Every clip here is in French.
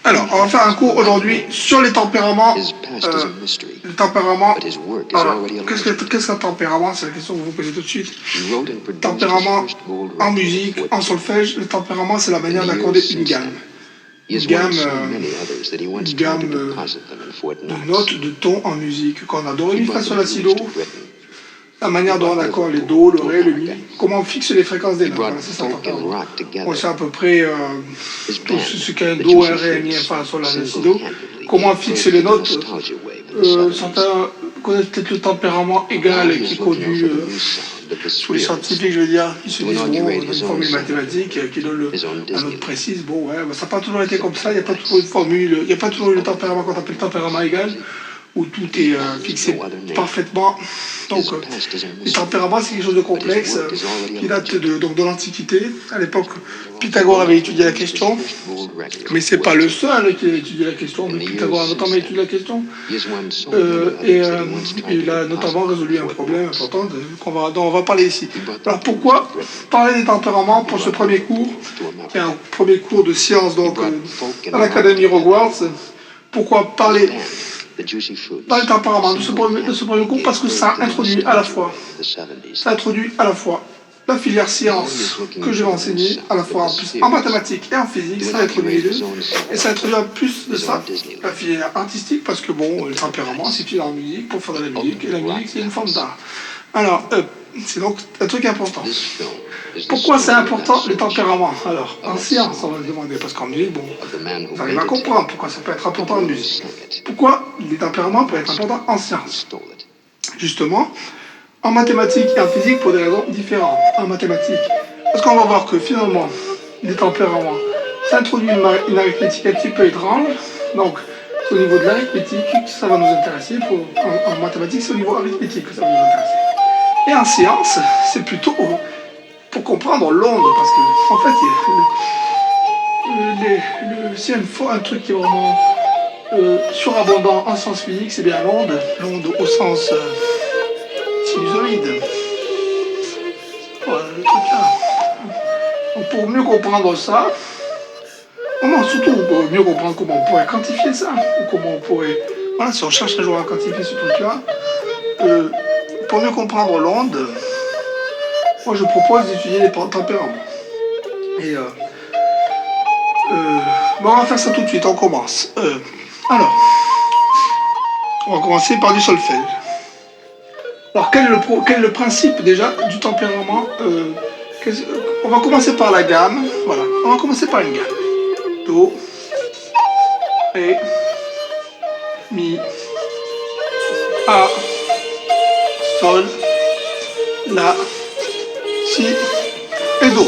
Alors, on va faire un cours aujourd'hui sur les tempéraments. Les tempéraments. Alors, qu'est-ce qu'un tempérament? C'est la question que vous vous posez tout de suite. Tempérament en musique, en solfège, le tempérament, c'est la manière d'accorder une gamme. Une gamme de notes, de tons en musique. Quand on a do, ré, mi, fa, sol, la, si, do, la manière dont on accorde les do, le ré, le mi, comment on fixe les fréquences des notes. Voilà, c'est ça, tempérament. On sait à peu près tout ce qu'est un do, un ré, un mi, un fa, un sol, la, si, do. Comment on fixe les notes. Certains connaissent peut-être le tempérament égal qui est connu sous les scientifiques, je veux dire, qui se disent, bon, on a une formule mathématique qui donne la note précise. Bon, ouais, ça n'a pas toujours été comme ça, il n'y a pas toujours une formule, il n'y a pas toujours le tempérament qu'on appelle tempérament égal, où tout est fixé parfaitement. Donc, les tempéraments, c'est quelque chose de complexe qui date de l'Antiquité. À l'époque, Pythagore avait étudié la question, mais c'est pas le seul qui a étudié la question. Mais Pythagore a notamment étudié la question, il a notamment résolu un problème important dont on va parler ici. Alors, pourquoi parler des tempéraments pour ce premier cours, qui est un premier cours de sciences donc à l'Académie Hogwarts? Pourquoi parler dans les tempéraments de ce premier cours? Parce que ça introduit à la fois la filière science que je vais enseigner, à la fois en mathématiques et en physique, ça introduit les deux. Et ça introduit en plus de ça la filière artistique, parce que bon, le tempérament, c'est utilisé en musique pour faire de la musique, et la musique, c'est une forme d'art. Alors, c'est donc un truc important. Pourquoi c'est important le tempérament? Alors, en science, on va se demander, parce qu'en musique, bon, vous arrivez à comprendre pourquoi ça peut être important en musique. Pourquoi les tempéraments peuvent être importants en science? Justement, en mathématiques et en physique pour des raisons différentes. En mathématiques, parce qu'on va voir que finalement, les tempéraments, ça introduit une arithmétique un petit peu étrange. Donc, c'est au niveau de l'arithmétique que ça va nous intéresser. En mathématiques, c'est au niveau arithmétique que ça va nous intéresser. Et en science, c'est plutôt pour comprendre l'onde, parce que en fait, s'il y a un truc qui est vraiment surabondant en sciences physiques, c'est bien l'onde au sens sinusoïde. Voilà, le truc là. Donc, pour mieux comprendre ça, surtout pour mieux comprendre comment on pourrait quantifier ça, ou comment on pourrait, voilà, si on cherche un jour à quantifier ce truc là, pour mieux comprendre l'onde, moi je propose d'étudier les tempéraments. Et bon, on va faire ça tout de suite, on commence. Alors, on va commencer par du solfège. Alors, quel est le principe déjà du tempérament? On va commencer par la gamme. Voilà, on va commencer par une gamme. Do, Ré, Mi, Fa, Sol, La, Si et Do.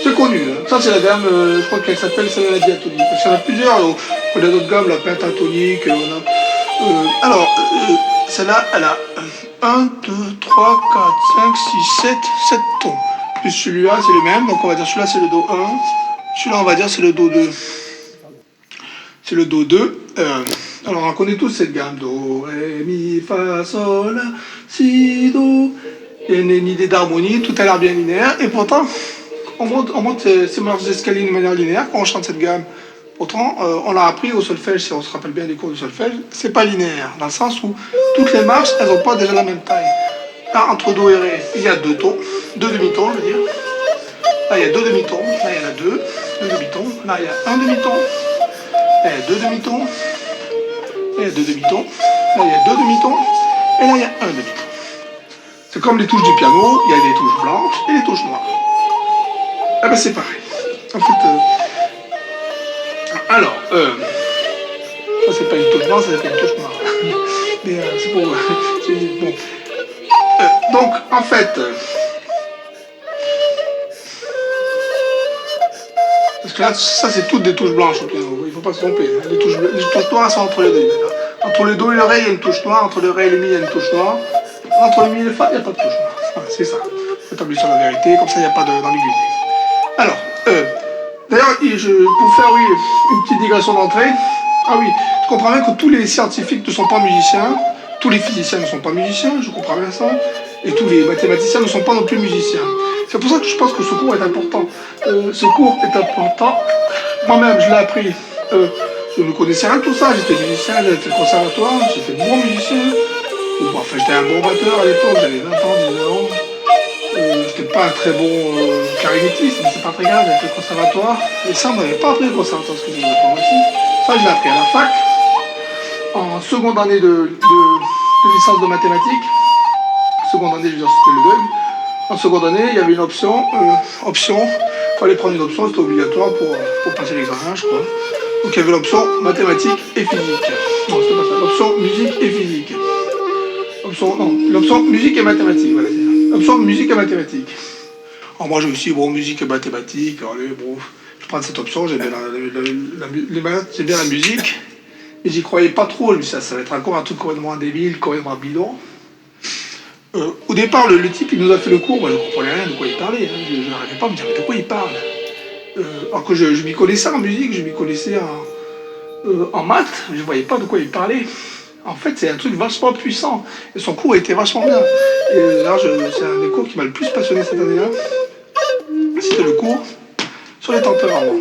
C'est connu, hein. Ça c'est la gamme, je crois qu'elle s'appelle celle de la diatonique. Parce qu'il y en a plusieurs, donc, on a d'autres gammes, la pentatonique, alors, celle-là, elle a 1, 2, 3, 4, 5, 6, 7 tons. Plus celui-là, c'est le même, donc on va dire celui-là c'est le Do 1, celui-là on va dire c'est le Do 2. C'est le Do 2. Alors on connaît tous cette gamme, Do, Ré, Mi, Fa, Sol, La, Si, Do. Il y a une idée d'harmonie, tout a l'air bien linéaire, et pourtant, on monte ces marches d'escalier de manière linéaire quand on chante cette gamme. Pourtant, on l'a appris au solfège, si on se rappelle bien des cours du solfège, c'est pas linéaire, dans le sens où toutes les marches, elles n'ont pas déjà la même taille. Là, entre Do et Ré, il y a deux tons, deux demi-tons, je veux dire. Là, il y a deux demi-tons, là, il y en a deux demi-tons. Là, il y a un demi-ton, là, il y a deux demi-tons, là, il y a deux demi-tons, là, il y a deux demi-tons, et là, il y a un demi-ton. C'est comme les touches du piano, il y a des touches blanches et des touches noires. Ah ben, c'est pareil. En fait, alors, ça c'est pas une touche blanche, c'est une touche noire. Mais c'est pour... bon. Donc, en fait... parce que là, ça c'est toutes des touches blanches au piano, il ne faut pas se tromper. Les touches noires sont entre les deux. Entre le Do et le Ré, il y a une touche noire, entre le Ré et le Mi, il y a une touche noire. Entre le Mi et le Fa, il n'y a pas de touche noire. Voilà, c'est ça. Établir la vérité, comme ça il n'y a pas d'ambiguïté. Alors, d'ailleurs, pour faire une petite digression d'entrée, ah oui, je comprends bien que tous les scientifiques ne sont pas musiciens, tous les physiciens ne sont pas musiciens, je comprends bien ça, et tous les mathématiciens ne sont pas non plus musiciens. C'est pour ça que je pense que ce cours est important. Ce cours est important Moi-même, je l'ai appris. Je ne connaissais rien de tout ça. J'étais musicien, j'avais fait le conservatoire, j'étais bon musicien. Enfin, j'étais un bon batteur à l'époque, j'avais 20 ans, 19 ans. J'étais pas un très bon clarinettiste, mais c'est pas très grave, j'avais fait le conservatoire. Et ça, on m'avait pas appris le conservatoire, ce que je voulais apprendre ici. Ça, je l'ai appris à la fac, en seconde année de licence de mathématiques. Seconde année, je veux dire, c'était le deuil. En seconde année, il y avait une option, il fallait prendre une option, c'était obligatoire pour passer l'examen, je crois. Donc il y avait l'option mathématiques et physique. Non, c'est pas ça, l'option musique et physique. L'option musique et mathématiques, voilà, c'est ça. L'option musique et mathématiques. Alors moi, je me suis dit, bon, musique et mathématiques, allez, bon, je prends cette option, j'aime bien les maths, j'aime bien la musique. Et j'y croyais pas trop, ça va être encore un truc complètement débile, complètement bidon. Au départ, le type, il nous a fait le cours, moi je ne comprenais rien de quoi il parlait, hein. Je n'arrivais pas à me dire, mais de quoi il parle. Alors que je m'y connaissais en musique, je m'y connaissais en maths, je ne voyais pas de quoi il parlait. En fait, c'est un truc vachement puissant. Et son cours était vachement bien. Et là, c'est un des cours qui m'a le plus passionné cette année-là. C'était le cours sur les tempéraments.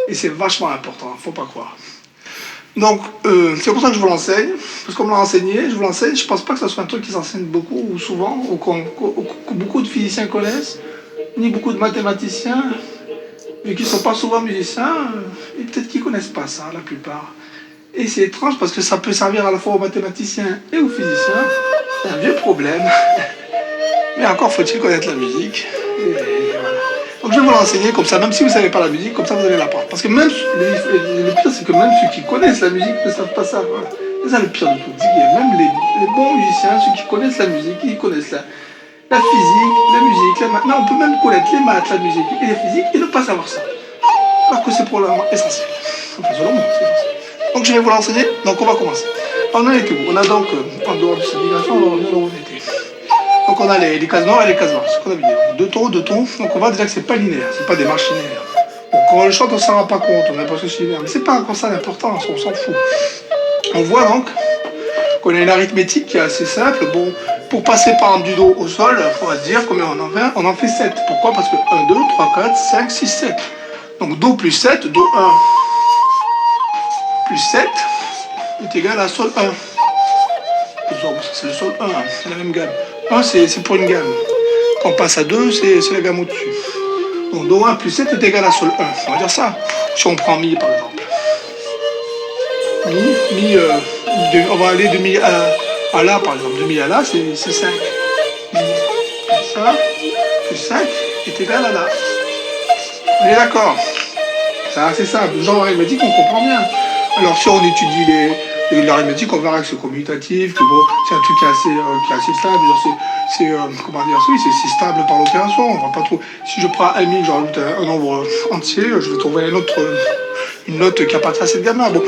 Et c'est vachement important, faut pas croire. Donc, c'est pour ça que je vous l'enseigne. Parce qu'on me l'a enseigné, je vous l'enseigne. Je pense pas que ce soit un truc qui s'enseigne beaucoup ou souvent, ou que beaucoup de physiciens connaissent, ni beaucoup de mathématiciens, mais qui ne sont pas souvent musiciens, et peut-être qu'ils connaissent pas ça, la plupart. Et c'est étrange parce que ça peut servir à la fois aux mathématiciens et aux physiciens. C'est un vieux problème. Mais encore faut-il connaître la musique. Et voilà. Donc je vais vous l'enseigner comme ça, même si vous ne savez pas la musique, comme ça vous allez l'apprendre. Parce que même, le pire c'est que même ceux qui connaissent la musique ne savent pas ça. Voilà. C'est ça le pire de tout. Même les bons musiciens, ceux qui connaissent la musique, ils connaissent la physique, la musique, la maths. Mais on peut même connaître les maths, la musique et la physique et ne pas savoir ça. Alors que c'est probablement essentiel. Enfin selon moi, c'est essentiel. Donc je vais vous l'enseigner, donc on va commencer. On en était où? On a donc, en dehors de cette migration, on va revenir là où on était. Donc on a les cases noires et les cases blanches, c'est ce qu'on avait dit. Deux tons. Donc on voit déjà que c'est pas linéaire, c'est pas des marches linéaires. Bon, quand on le chante, on s'en rend pas compte, on a l'impression que c'est linéaire. Mais c'est pas encore ça d'importance, on s'en fout. On voit donc qu'on a une arithmétique qui est assez simple. Bon, pour passer par exemple du Do au sol, il faudra se dire combien on en fait. On en fait 7. Pourquoi? Parce que 1, 2, 3, 4, 5, 6, 7. Donc Do plus 7, Do 1 plus 7 est égal à Sol 1. C'est le Sol 1, c'est la même gamme. 1 c'est pour une gamme. Quand on passe à 2, c'est la gamme au-dessus. Donc Do 1 plus 7 est égal à Sol 1. On va dire ça. Si on prend Mi par exemple. On va aller de Mi à La par exemple. De Mi à La c'est 5. Mi plus ça plus 5 est égal à La. On est d'accord? C'est assez simple. Genre arithmétique, on comprend bien. Alors si on étudie l'arithmétique, on verra que c'est commutatif, que bon, c'est un truc qui est assez stable. Comment dire, oui, c'est si stable par l'opération. On va pas trop. Si je prends un mi, j'ajoute un nombre entier, je vais trouver une note qui appartient à cette gamme-là. Bon,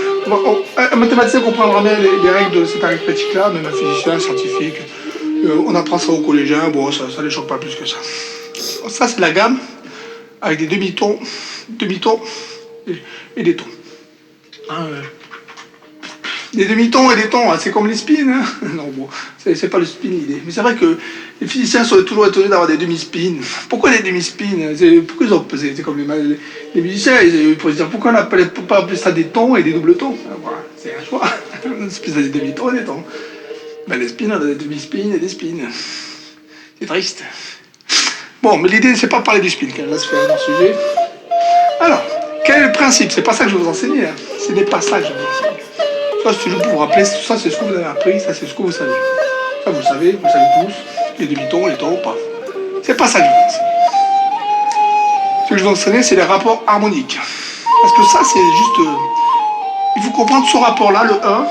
un mathématicien comprendra bien les règles de cette arithmétique-là, même un physicien, un scientifique. On apprend ça aux collégiens, bon, ça les choque pas plus que ça. Ça, c'est la gamme avec des demi-tons et des tons. Des demi-tons et des tons, hein, c'est comme les spins. Hein. Non, bon, c'est pas le spin l'idée. Mais c'est vrai que les physiciens sont toujours étonnés d'avoir des demi-spins. Pourquoi des demi-spins? Pourquoi ils ont c'est comme les musiciens, ils pourraient se dire pourquoi on ne peut pas appeler ça des tons et des doubles tons? Voilà, c'est un choix. Les spins, des demi-tons et des tons. Ben, les spins, on a des demi-spins et des spins. C'est triste. Bon, mais l'idée, c'est pas de parler du spin, là, c'est un autre sujet. Alors, quel est le principe? C'est pas ça que je vais vous enseigner. Hein. Ce n'est pas ça que je vais vous enseigner. Ça, c'est juste pour vous rappeler, ça, c'est ce que vous avez appris, ça, c'est ce que vous savez. Ça, vous le savez tous. Les demi-tons, les tons, pas. C'est pas ça que je vais vous enseigner. Ce que je vais vous enseigner, c'est les rapports harmoniques. Parce que ça, c'est juste... il faut comprendre ce rapport-là, le 1.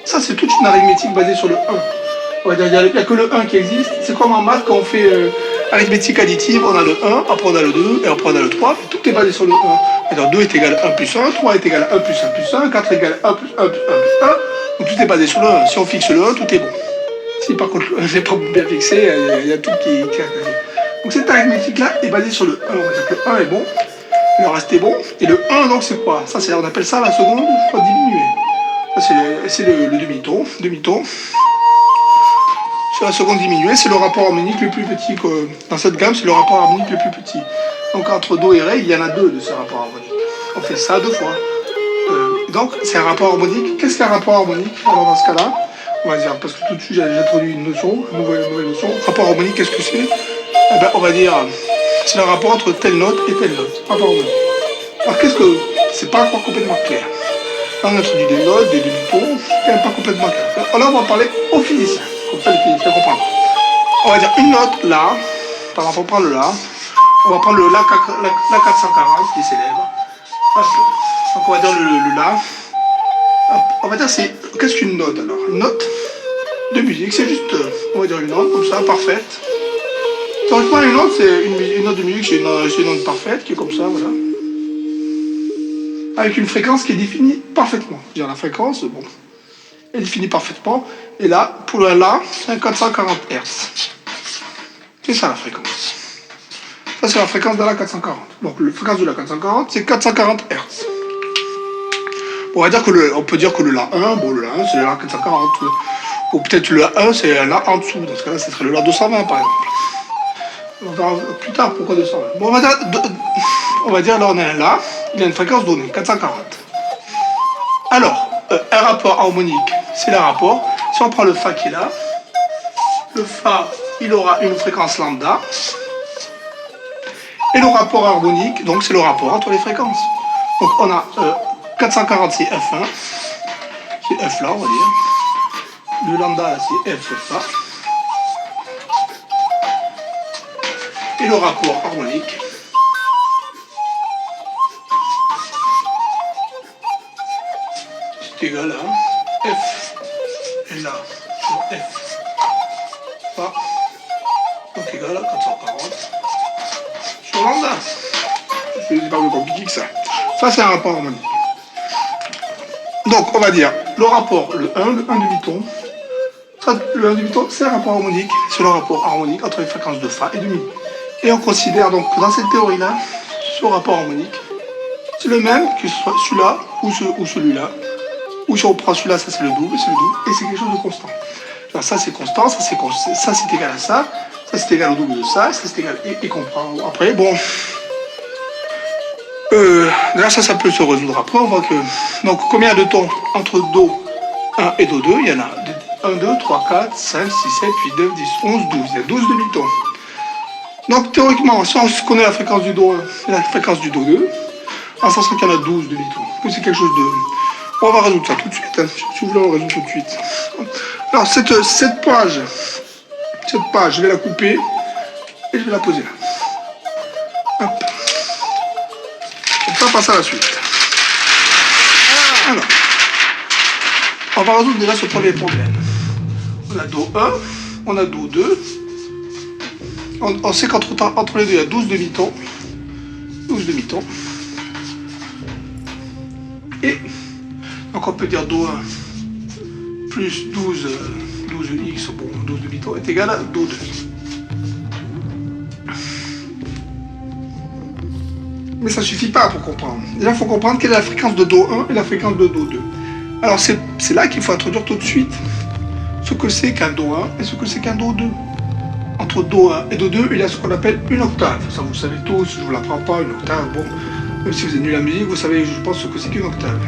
Ça, c'est toute une arithmétique basée sur le 1. Il n'y a que le 1 qui existe. C'est comme en maths, quand on fait arithmétique additive, on a le 1, après on a le 2, et après on a le 3. Et tout est basé sur le 1. Alors 2 est égal à 1 plus 1, 3 est égal à 1 plus 1 plus 1, 4 est égal à 1 plus 1 plus 1 plus 1. Donc tout est basé sur le 1. Si on fixe le 1, tout est bon. Si par contre je n'ai pas bien fixé, il y a tout qui... Donc cette arithmétique-là est basée sur le 1. On va dire que le 1 est bon, le reste est bon. Et le 1, donc c'est quoi? Ça, on appelle ça la seconde, je crois, diminuée. Ça, c'est le demi-ton. Sur la seconde diminuée, c'est le rapport harmonique le plus petit. Dans cette gamme, c'est le rapport harmonique le plus petit. Donc entre Do et Ré, il y en a deux de ces rapports harmoniques. On fait ça 2 fois. Donc, c'est un rapport harmonique. Qu'est-ce qu'un rapport harmonique? Alors, dans ce cas-là, on va dire, parce que tout de suite, j'ai introduit une notion, une nouvelle notion. Rapport harmonique, qu'est-ce que c'est? Eh ben, on va dire, c'est le rapport entre telle note et telle note. Rapport harmonique. Alors, qu'est-ce que... C'est pas encore complètement clair. Là, on introduit des notes, des demi-tons, c'est quand même pas complètement clair. Alors, là, on va parler aux physiciens. Comme ça, les physiciens comprennent. On va dire une note là, par exemple, on prend le la. On va prendre le la 440 qui est célèbre. Donc on va dire le la. On va dire c'est. Qu'est-ce qu'une note alors? Une note de musique, c'est juste, on va dire une note comme ça, parfaite. Théoriquement, une note, c'est une note de musique, c'est une note parfaite qui est comme ça, voilà. Avec une fréquence qui est définie parfaitement. Je veux dire, la fréquence, bon, elle est définie parfaitement. Et là, pour le la, c'est un 440 Hz. C'est ça la fréquence. Ça, c'est la fréquence de la 440. Donc, la fréquence de la 440, c'est 440 Hz. On va dire que on peut dire que le La 1, bon, le La 1, c'est le La 440. Ou peut-être le La 1, c'est un La en dessous. Dans ce cas-là, ce serait le La 220, par exemple. On verra plus tard pourquoi 220. Bon, on va dire là, on a un La, il a une fréquence donnée, 440. Alors, un rapport harmonique, c'est le rapport. Si on prend le Fa qui est là, le Fa, il aura une fréquence lambda. Et le rapport harmonique, donc c'est le rapport entre les fréquences. Donc on a 440 c'est F1, c'est F là on va dire. Le lambda c'est F Fa. Et le rapport harmonique, c'est égal à F et là sur F Fa. Donc égal à 440. Lambda. C'est pas plus compliqué que ça. Ça, c'est un rapport harmonique. Donc, on va dire le rapport, le 1 demi-ton. Le 1 demi-ton, c'est un rapport harmonique. C'est le rapport harmonique entre les fréquences de Fa et de Mi. Et on considère donc que dans cette théorie-là, ce rapport harmonique, c'est le même que ce soit celui-là ou celui-là. Ou si on prend celui-là, ça c'est le double, et c'est quelque chose de constant. Alors, ça c'est constant, ça c'est égal à ça. Ça c'est égal au double de ça c'est égal, et comprend. Après, bon, là ça peut se résoudre après, on voit que, donc combien de tons entre Do 1 et Do 2, il y en a 1, 2, 3, 4, 5, 6, 7, 8, 9, 10, 11, 12, il y a 12 demi-tons. Donc théoriquement, si on connaît la fréquence du Do 1 et la fréquence du Do 2, en sachant qu'il y en a 12 demi-tons, que c'est quelque chose de... On va résoudre ça tout de suite, hein. Si vous voulez on résout tout de suite. Alors cette page, je vais la couper et je vais la poser là. Hop. On va passer à la suite. Alors, on va résoudre déjà ce premier problème. On a Do 1, on a Do 2. On sait qu'entre les deux, il y a 12 demi-tons. 12 demi-tons. Et donc on peut dire Do 1 plus 12x, bon, 12 demi-tons, est égal à Do 2. Mais ça ne suffit pas pour comprendre. Déjà, il faut comprendre quelle est la fréquence de Do 1 et la fréquence de Do 2. Alors, c'est là qu'il faut introduire tout de suite ce que c'est qu'un Do 1 et ce que c'est qu'un Do 2. Entre Do 1 et Do 2, il y a ce qu'on appelle une octave. Ça, vous le savez tous, je ne vous l'apprends pas, une octave. Bon, même si vous êtes nul à la musique, vous savez, je pense, ce que c'est qu'une octave.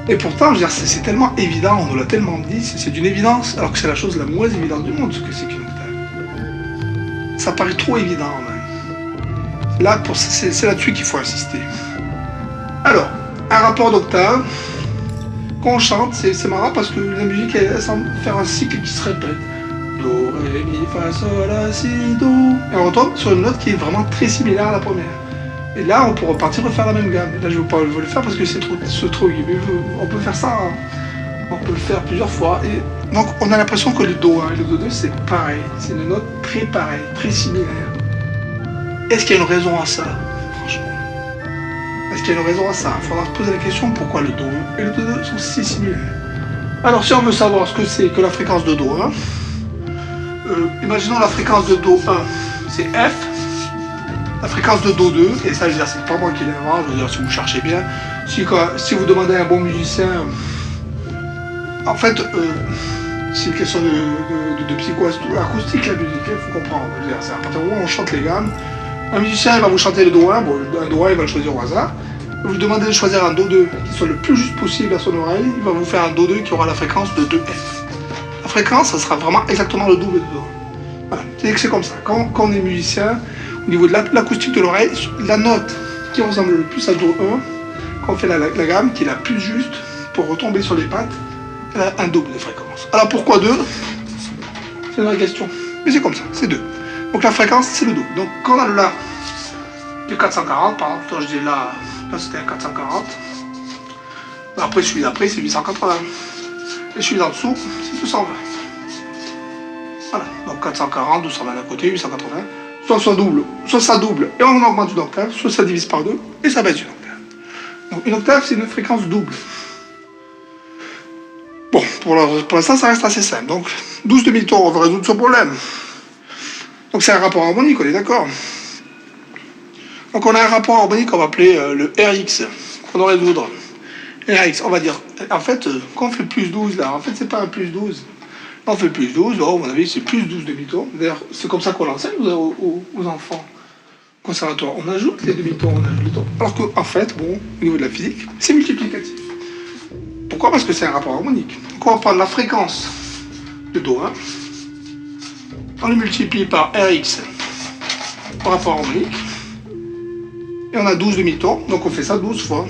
Et pourtant, je veux dire, c'est tellement évident, on nous l'a tellement dit, c'est d'une évidence, alors que c'est la chose la moins évidente du monde, ce que c'est qu'une octave. Ça paraît trop évident, même. Là, c'est là-dessus qu'il faut insister. Alors, un rapport d'octave, quand on chante, c'est marrant parce que la musique, elle semble faire un cycle qui se répète. Do, ré, mi, fa, sol, la, si, do. Et on retombe sur une note qui est vraiment très similaire à la première. Et là, on peut repartir refaire la même gamme. Et là, je ne vais pas le faire parce que c'est trop. On peut faire ça, hein. On peut le faire plusieurs fois. Et donc, on a l'impression que le Do 1 et le Do 2, c'est pareil. C'est une note très pareille, très similaire. Est-ce qu'il y a une raison à ça? Franchement. Est-ce qu'il y a une raison à ça? Il faudra se poser la question pourquoi le Do 1 et le Do 2 sont si similaires. Alors, si on veut savoir ce que c'est que la fréquence de Do 1, imaginons la fréquence de Do 1, c'est F. La fréquence de Do 2, et ça, je veux dire, c'est pas moi qui l'invente, je veux dire, si vous cherchez bien, si vous demandez à un bon musicien, en fait, c'est une question de psycho-acoustique, la musique, il faut comprendre. C'est à partir du moment où on chante les gammes, un musicien il va vous chanter le Do 1, bon, un Do 1 il va le choisir au hasard, vous demandez de choisir un Do2 qui soit le plus juste possible à son oreille, il va vous faire un Do2 qui aura la fréquence de 2F. La fréquence, ça sera vraiment exactement le double de Do. Voilà, c'est comme ça. Quand on est musicien, au niveau de l'acoustique de l'oreille, la note qui ressemble le plus à Do1, quand on fait la gamme, qui est la plus juste pour retomber sur les pattes, elle a un double de fréquence. Alors pourquoi 2? C'est une vraie question. Mais c'est comme ça, c'est 2. Donc la fréquence, c'est le double. Donc quand on a le La du 440, par exemple, je dis là c'était un 440. Après celui d'après, c'est 880. Et celui d'en dessous, c'est 220. Voilà, donc 440, 220 d'un côté, 880. Soit ça double et on augmente une octave, soit ça divise par 2 et ça baisse une octave. Donc une octave, c'est une fréquence double. Bon, pour l'instant, ça reste assez simple. Donc 12 demi-tons, on va résoudre ce problème. Donc c'est un rapport harmonique, on est d'accord. Donc on a un rapport harmonique qu'on va appeler le Rx, qu'on doit résoudre. Rx, on va dire, en fait, quand on fait plus 12 là, en fait c'est pas un plus 12. On fait plus 12, là, à mon avis c'est plus 12 demi-tons. D'ailleurs, c'est comme ça qu'on l'enseigne aux enfants au conservatoire. On ajoute les demi-tons, on ajoute les tons. Alors qu'en fait, bon, au niveau de la physique, c'est multiplicatif. Pourquoi? Parce que c'est un rapport harmonique. Donc on va prendre la fréquence de Do1, on le multiplie par Rx, par rapport harmonique, et on a 12 demi-tons, donc on fait ça 12 fois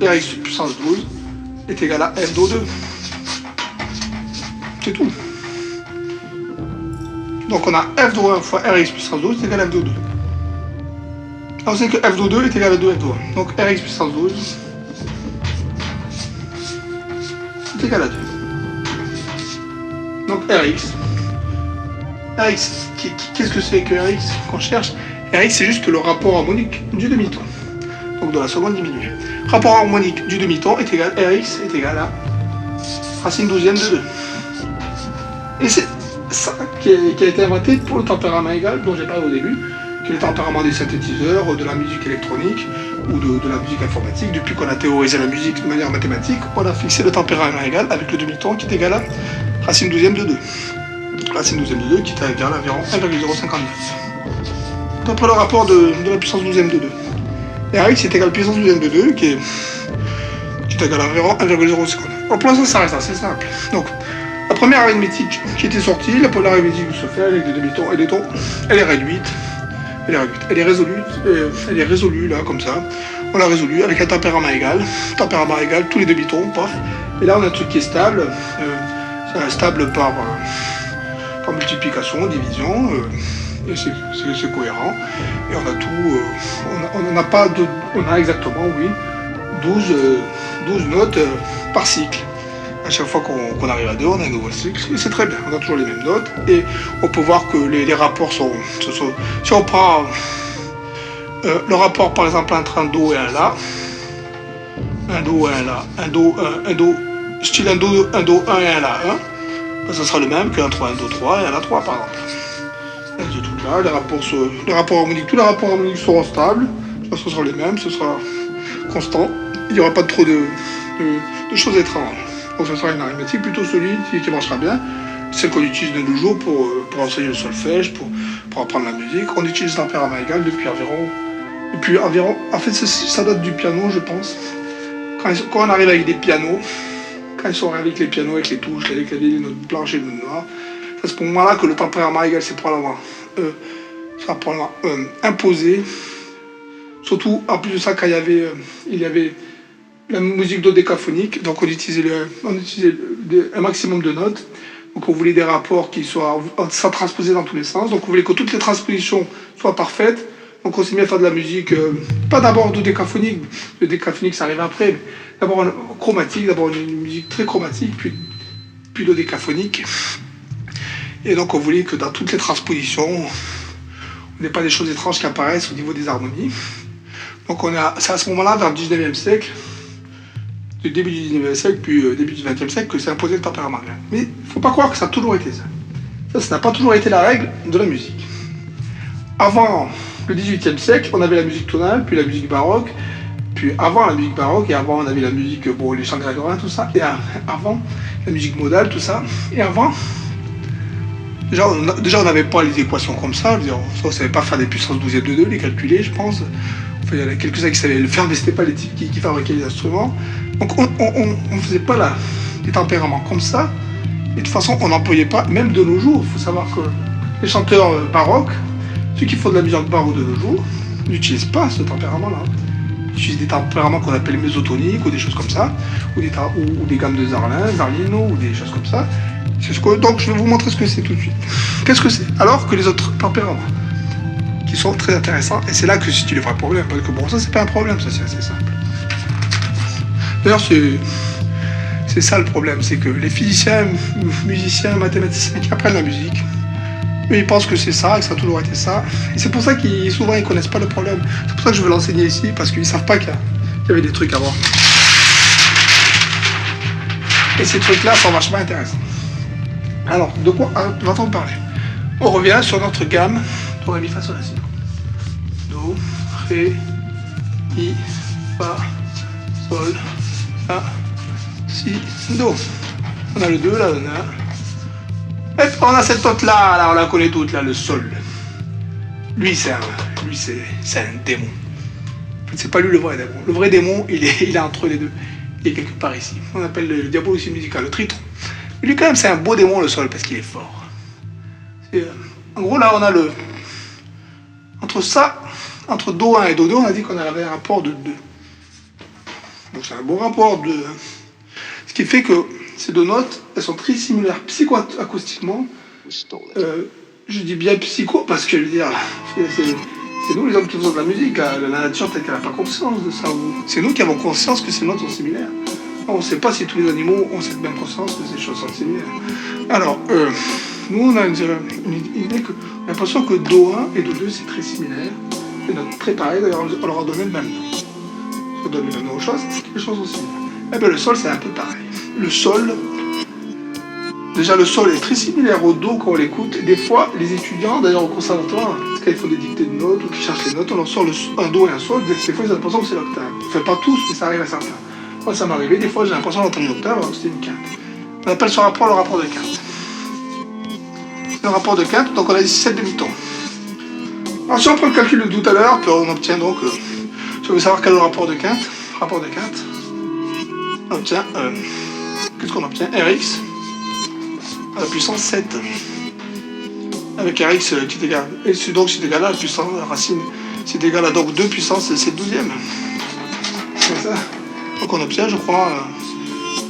Rx puissance 12 est égal à F Do2. C'est tout. Donc on a F Do1 fois Rx puissance 12 est égal à F Do2. Alors on sait que F Do2 est égal à 2F Do1. Donc Rx puissance 12 est égal à 2. Donc Rx. Rx, qu'est-ce que c'est que Rx qu'on cherche? Rx, c'est juste le rapport harmonique du demi-ton. Donc de la seconde diminuée. Rapport harmonique du demi-ton est égal, Rx est égal à racine douzième de 2. Et c'est ça qui a été inventé pour le tempérament égal dont j'ai parlé au début, qui est le tempérament des synthétiseurs, de la musique électronique ou de la musique informatique. Depuis qu'on a théorisé la musique de manière mathématique, on a fixé le tempérament égal avec le demi-ton qui est égal à racine douzième de 2. Racine douzième de 2 qui est égal à environ 1,059. D'après le rapport de la puissance douzième de 2. Et Rx est égal à la puissance douzième de 2 qui est égal à environ 1,059. Alors pour l'instant ça reste assez simple. Donc la première arithmétique qui était sortie, la première arithmétique du solfège avec des demi-tons et des tons, elle est réduite. Elle est résolue là comme ça. On l'a résolue avec un tempérament égal. Tempérament égal, tous les demi-tons, paf. Et là on a un truc qui est stable. C'est stable par multiplication, division. Et c'est cohérent. Et on a tout. On a exactement, oui, 12 notes par cycle. À chaque fois qu'on arrive à 2, on a un nouveau cycle, et c'est très bien, on a toujours les mêmes notes, et on peut voir que les rapports sont... Si on prend le rapport par exemple entre un Do et un La, un Do et un La, un Do, style un Do 1 et un La 1, ben ça sera le même qu'entre un Do 3 et un La 3 par exemple. Et ce truc là, les rapports harmoniques, tous les rapports harmoniques seront stables, ce sera les mêmes, ce sera constant, il n'y aura pas trop de choses étranges. Donc ce sera une arithmétique plutôt solide qui marchera bien. Celle qu'on utilise de nos jours pour enseigner le solfège, pour apprendre la musique. On utilise le tempérament égal depuis environ. En fait, ça date du piano, je pense. Quand on arrive avec des pianos, quand ils sont arrivés avec les pianos, avec les touches, les claviers, les notes blanches et les notes noires, c'est à ce moment-là que le tempérament égal s'est probablement imposé. Surtout, en plus de ça, quand il y avait la musique dodécaphonique, donc on utilisait un maximum de notes. Donc on voulait des rapports qui soient sans transposer dans tous les sens. Donc on voulait que toutes les transpositions soient parfaites. Donc on s'est mis à faire de la musique, pas d'abord dodécaphonique, le décaphonique ça arrive après, mais d'abord chromatique, d'abord une musique très chromatique, puis dodécaphonique. Et donc on voulait que dans toutes les transpositions, on n'ait pas des choses étranges qui apparaissent au niveau des harmonies. Donc c'est à ce moment-là, vers le 19e siècle, du début du 19e siècle, puis début du 20e siècle, que c'est imposé le tempérament. Mais il ne faut pas croire que ça a toujours été ça. Ça n'a pas toujours été la règle de la musique. Avant le 18e siècle, on avait la musique tonale, puis la musique baroque, puis avant la musique baroque, et avant on avait la musique, les chants grégoriens, tout ça, et avant la musique modale, tout ça, et avant, Déjà, on n'avait pas les équations comme ça. Je veux dire, on ne savait pas faire des puissances 12e de 2, les calculer, je pense. Enfin, il y en a quelques-uns qui savaient le faire, mais ce n'était pas les types qui fabriquaient les instruments. Donc, on ne faisait pas les tempéraments comme ça. Et de toute façon, on n'employait pas, même de nos jours. Il faut savoir que les chanteurs baroques, ceux qui font de la musique baroque de nos jours, n'utilisent pas ce tempérament-là. Ils utilisent des tempéraments qu'on appelle mésotoniques ou des choses comme ça, ou des gammes de Zarlino ou des choses comme ça. Donc je vais vous montrer ce que c'est tout de suite. Qu'est-ce que c'est? Alors que les autres tempéraments, qui sont très intéressants, et c'est là que se situe le vrai problème, parce que bon, ça c'est pas un problème, ça c'est assez simple. D'ailleurs, c'est ça le problème, c'est que les physiciens, musiciens, mathématiciens qui apprennent la musique, eux ils pensent que c'est ça, et que ça a toujours été ça, et c'est pour ça qu'ils souvent ils connaissent pas le problème. C'est pour ça que je veux l'enseigner ici, parce qu'ils savent pas qu'il y avait des trucs avant. Et ces trucs-là sont vachement intéressants. Alors, de quoi va-t-on parler? On revient sur notre gamme do, ré, mi, fa, sol, la, si. Do, ré, mi, fa, sol, la, si, do. On a le 2, là, on a. Et on a cette note-là, là, on la connaît toute, là, le sol. Lui, c'est un démon. En fait, c'est pas lui le vrai démon. Le vrai démon, il est entre les deux. Il est quelque part ici. On appelle le diabo aussi musical, le tritron. Lui, quand même, c'est un beau démon, le sol, parce qu'il est fort. En gros, là, on a entre Do 1 et Do 2, on a dit qu'on avait un rapport de 2. Donc, c'est un bon rapport de. Ce qui fait que ces deux notes, elles sont très similaires psychoacoustiquement. Je dis bien psycho, parce que, je veux dire, c'est nous, les hommes qui faisons de la musique. La nature, peut-être qu'elle n'a pas conscience de ça. C'est nous qui avons conscience que ces notes sont similaires. On ne sait pas si tous les animaux ont cette même conscience que ces choses sont similaires. Alors, nous, on a une idée on a l'impression que Do 1 et Do 2, c'est très similaire. C'est très pareil, d'ailleurs, on leur a donné le même nom. Si on donne le même nom aux choses, les choses sont similaires. Eh bien, le sol, c'est un peu pareil. Le sol, déjà, le sol est très similaire au Do quand on l'écoute. Et des fois, les étudiants, d'ailleurs, au conservatoire, quand ils font des dictées de notes ou qu'ils cherchent les notes, on leur sort un Do et un sol. Des fois, ils ont l'impression que c'est l'octave. Enfin, pas tous, mais ça arrive à certains. Moi, ça m'est arrivé, des fois j'ai l'impression d'entendre une octave alors que c'était une quinte. On appelle ce rapport le rapport de quinte. Le rapport de quinte, donc on a dit 7 demi-tons. Alors si on prend le calcul de tout à l'heure, on obtient donc, si on veut savoir quel est le rapport de quinte, on obtient, qu'est-ce qu'on obtient? Rx à la puissance 7. Avec Rx qui est égal, et donc c'est égal à la puissance, la racine, c'est égal à donc 2 puissance 7 douzième. C'est ça. Donc on obtient, je crois,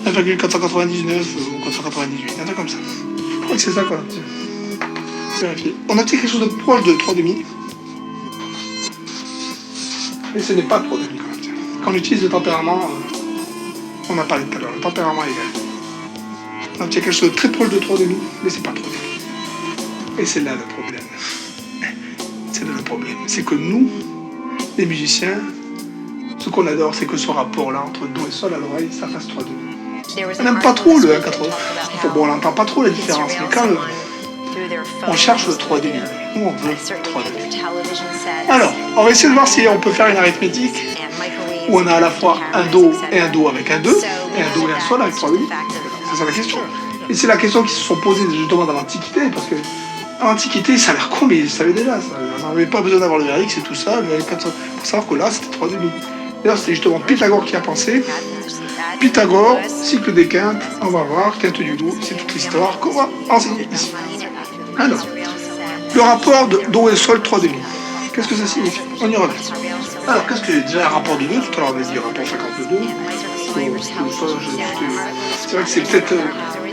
1,499 ou 498, un truc comme ça. Je crois que c'est ça qu'on obtient. Vérifier. On obtient quelque chose de proche de 3,5. Mais ce n'est pas 3,5 qu'on obtient. Quand on utilise le tempérament, on a parlé tout à l'heure, le tempérament égal. On obtient quelque chose de très proche de 3,5, mais c'est pas 3,5. Et c'est là le problème. C'est là le problème. C'est que nous, les musiciens, ce qu'on adore, c'est que ce rapport-là entre Do et Sol à l'oreille, ça fasse 3,5. On n'aime pas trop le 1,80. Enfin, bon, on n'entend pas trop la différence, mais quand on cherche le 3,5, nous on veut 3,5. Alors, on va essayer de voir si on peut faire une arithmétique où on a à la fois un Do et un Do avec un 2, et un Do et un Sol avec 3,5. C'est la question. Et c'est la question qui se sont posées justement dans l'Antiquité, parce que en Antiquité, ça a l'air con, mais ils savaient déjà ça. On n'avait pas besoin d'avoir le Rx et tout ça, mais pour savoir que là, c'était 3,5. D'ailleurs, c'est justement Pythagore qui a pensé. Pythagore, cycle des quintes, on va voir, quinte du Do, c'est toute l'histoire qu'on va enseigner ici. Alors, le rapport de Do et Sol 3,5. Qu'est-ce que ça signifie? On y revient. Alors, qu'est-ce que déjà un rapport de 2? Tout à l'heure, on avait dit rapport 52. C'est vrai que c'est peut-être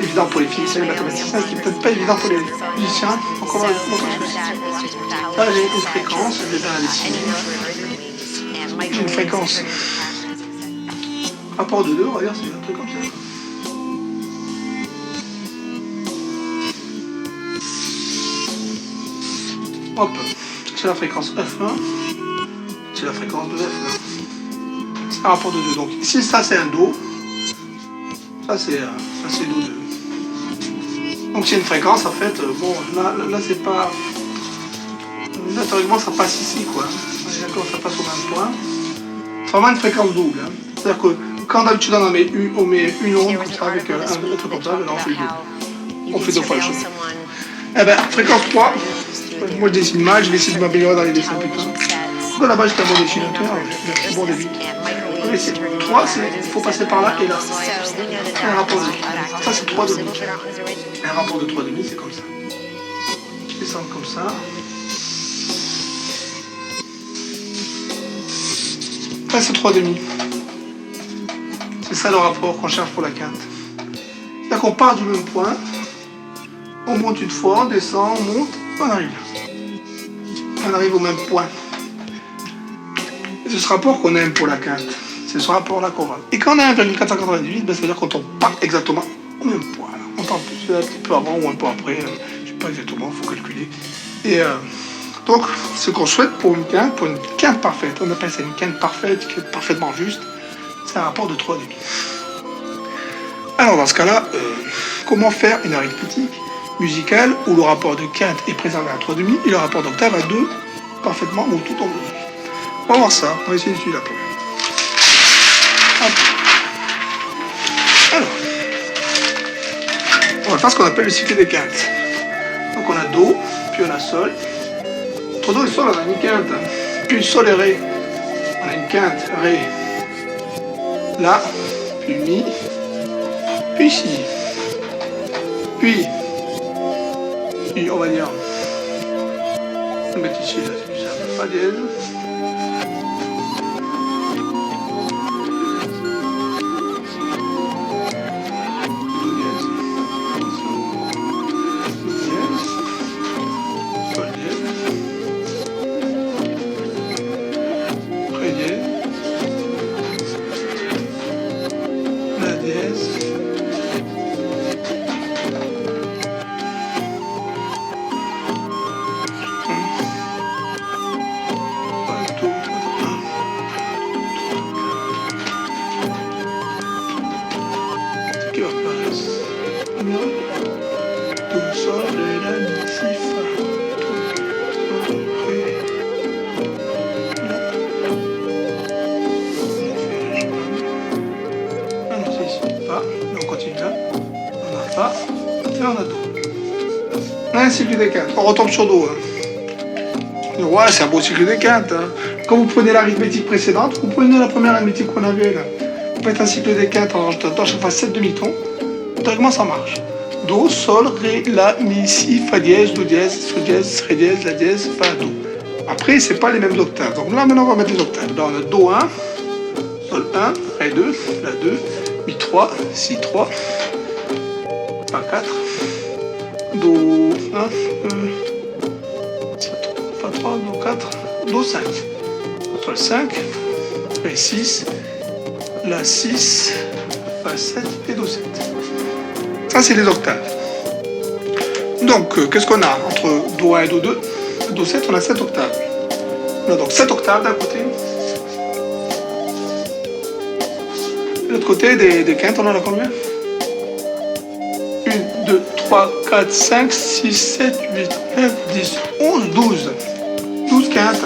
évident pour les physiciens et les mathématiciens, c'est peut-être pas évident pour les musiciens. Donc, on va montrer ce que c'est. Là, j'ai une fréquence, je vais bien la dessiner. J'ai une fréquence. Rapport de 2, regarde, c'est un truc comme ça. Hop, c'est la fréquence F1, c'est la fréquence de F1. C'est un rapport de 2. Donc ici, ça c'est un Do, ça c'est Do 2. Donc c'est une fréquence en fait, bon, là c'est pas. Là théoriquement ça passe ici quoi. D'accord, ça passe au même point. C'est vraiment une fréquence double. Hein. C'est-à-dire que quand d'habitude on met une onde comme ça avec un truc comme ça, là on fait deux. On fait deux fois la chose. Eh ben, fréquence 3. Moi je dessine mal, je vais essayer de m'améliorer dans les dessins plus tard. Là-bas j'étais un bon dessinateur, je suis bon début. On va essayer. 3, il faut passer par là et là. Un rapport de. Ça c'est 3 demi. Un rapport de 3 demi, c'est comme ça. Je descends comme ça. Ça c'est 3 demi. C'est ça le rapport qu'on cherche pour la quinte. C'est-à-dire qu'on part du même point, on monte une fois, on descend, on monte, on arrive. On arrive au même point. C'est ce rapport qu'on aime pour la quinte. C'est ce rapport-là qu'on va. Et quand on a 1,498, ben ça veut dire qu'on tombe pas exactement au même point. On tombe un petit peu avant ou un peu après. Je ne sais pas exactement, il faut calculer. Et donc, ce qu'on souhaite pour une quinte parfaite, on appelle ça une quinte parfaite, qui est parfaitement juste, c'est un rapport de 3 demi. Alors dans ce cas-là, comment faire une arithmétique musicale où le rapport de quinte est préservé à 3 demi et le rapport d'octave à 2 parfaitement ou tout en demi. On va voir ça, on va essayer d'étudier la première. Alors, on va faire ce qu'on appelle le cycle des quintes. Donc on a Do, puis on a Sol. Entre Do et Sol, on a une quinte, puis Sol et Ré. On a une quinte, Ré, La, puis Mi, puis Si. Puis, on va dire, on va mettre ici, là, c'est plus simple, Fa dièse. Un cycle des quintes, on retombe sur Do. Hein. Ouais, c'est un beau cycle des quintes. Hein. Quand vous prenez l'arithmétique précédente, vous prenez la première arithmétique qu'on avait là. Vous faites un cycle des quintes en rajoutant chaque fois 7 demi-tons. Comment ça marche? Do, Sol, Ré, La, Mi, Si, Fa dièse, Do dièse, Sol dièse, Ré dièse, La dièse, Fa, Do. Après, c'est pas les mêmes octaves. Donc là, maintenant, on va mettre les octaves. Là, on a Do 1, Sol 1, Ré 2, La 2, Mi 3, Si 3, Fa 4. Do 1, Fa 3, Do 4, Do 5, Sol 5, Ré 6, La 6, Fa 7 et Do 7. Ça, c'est les octaves. Donc, qu'est-ce qu'on a entre Do 1 et Do 2? Do 7, on a 7 octaves. On a donc 7 octaves d'un côté. De l'autre côté, des quintes, on en a combien? 1, 2, 3, 4, 5, 6, 7, 8, 9, 10, 11, 12. 12 quintes.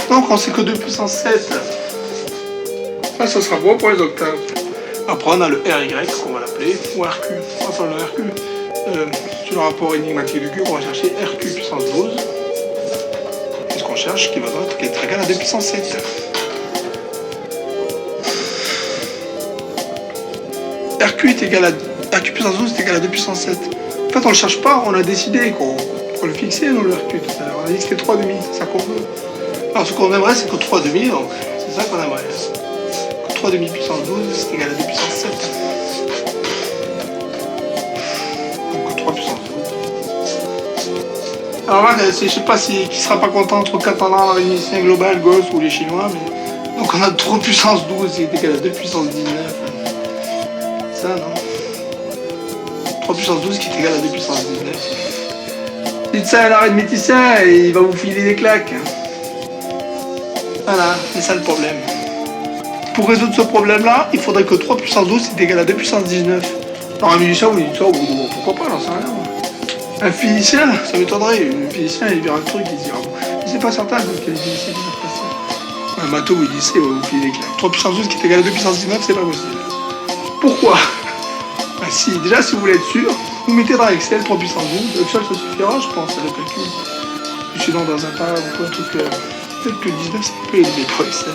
Donc on sait que 2 puissance 7. Ça, ce sera bon pour les octaves. Après on a le RY qu'on va l'appeler, ou RQ. Enfin le RQ. Sur le rapport énigmatique de Q, on va chercher RQ puissance 12. C'est ce qu'on cherche, qui va être égal à 2 puissance 7. RQ est égal à RQ puissance 12 est égal à 2 puissance 7. En fait, on ne le cherche pas, on a décidé qu'on le fixait dans le RQ tout à l'heure. On a dit que c'était 3 demi, c'est ça qu'on veut. Alors, ce qu'on aimerait, c'est que 3 demi, donc c'est ça qu'on aimerait. Que 3 demi puissance 12, c'est égal à 2 puissance 7. Donc 3 puissance 12. Alors là, je ne sais pas qui sera pas content entre Catalan, l'arithméticien global, Gauss ou les Chinois, mais. Donc on a 3 puissance 12 qui est égal à 2 puissance 19. Ça, non. 3 puissance 12 qui est égal à 2 puissance 19. Dites ça à l'arithméticien et il va vous filer des claques. Voilà, c'est ça le problème. Pour résoudre ce problème-là, il faudrait que 3 puissance 12 est égal à 2 puissance 19. Alors un musicien, vous dites ça, pourquoi pas, j'en sais rien. Un physicien, ça m'étonnerait. Un physicien, il verra le truc, il se dira, bon, c'est pas certain qu'il y a des physiciens qui peuvent passer. Un matheux, il dit, il va vous filer des claques. 3 puissance 12 qui est égal à 2 puissance 19, c'est pas possible. Pourquoi? Ben si, déjà, si vous voulez être sûr, Vous mettez dans Excel 3 puissance 12, Excel ça suffira, je pense, à le calcul. Sinon, dans un tas, vous faites un truc, peut-être que 19, c'est un peu élevé pour Excel.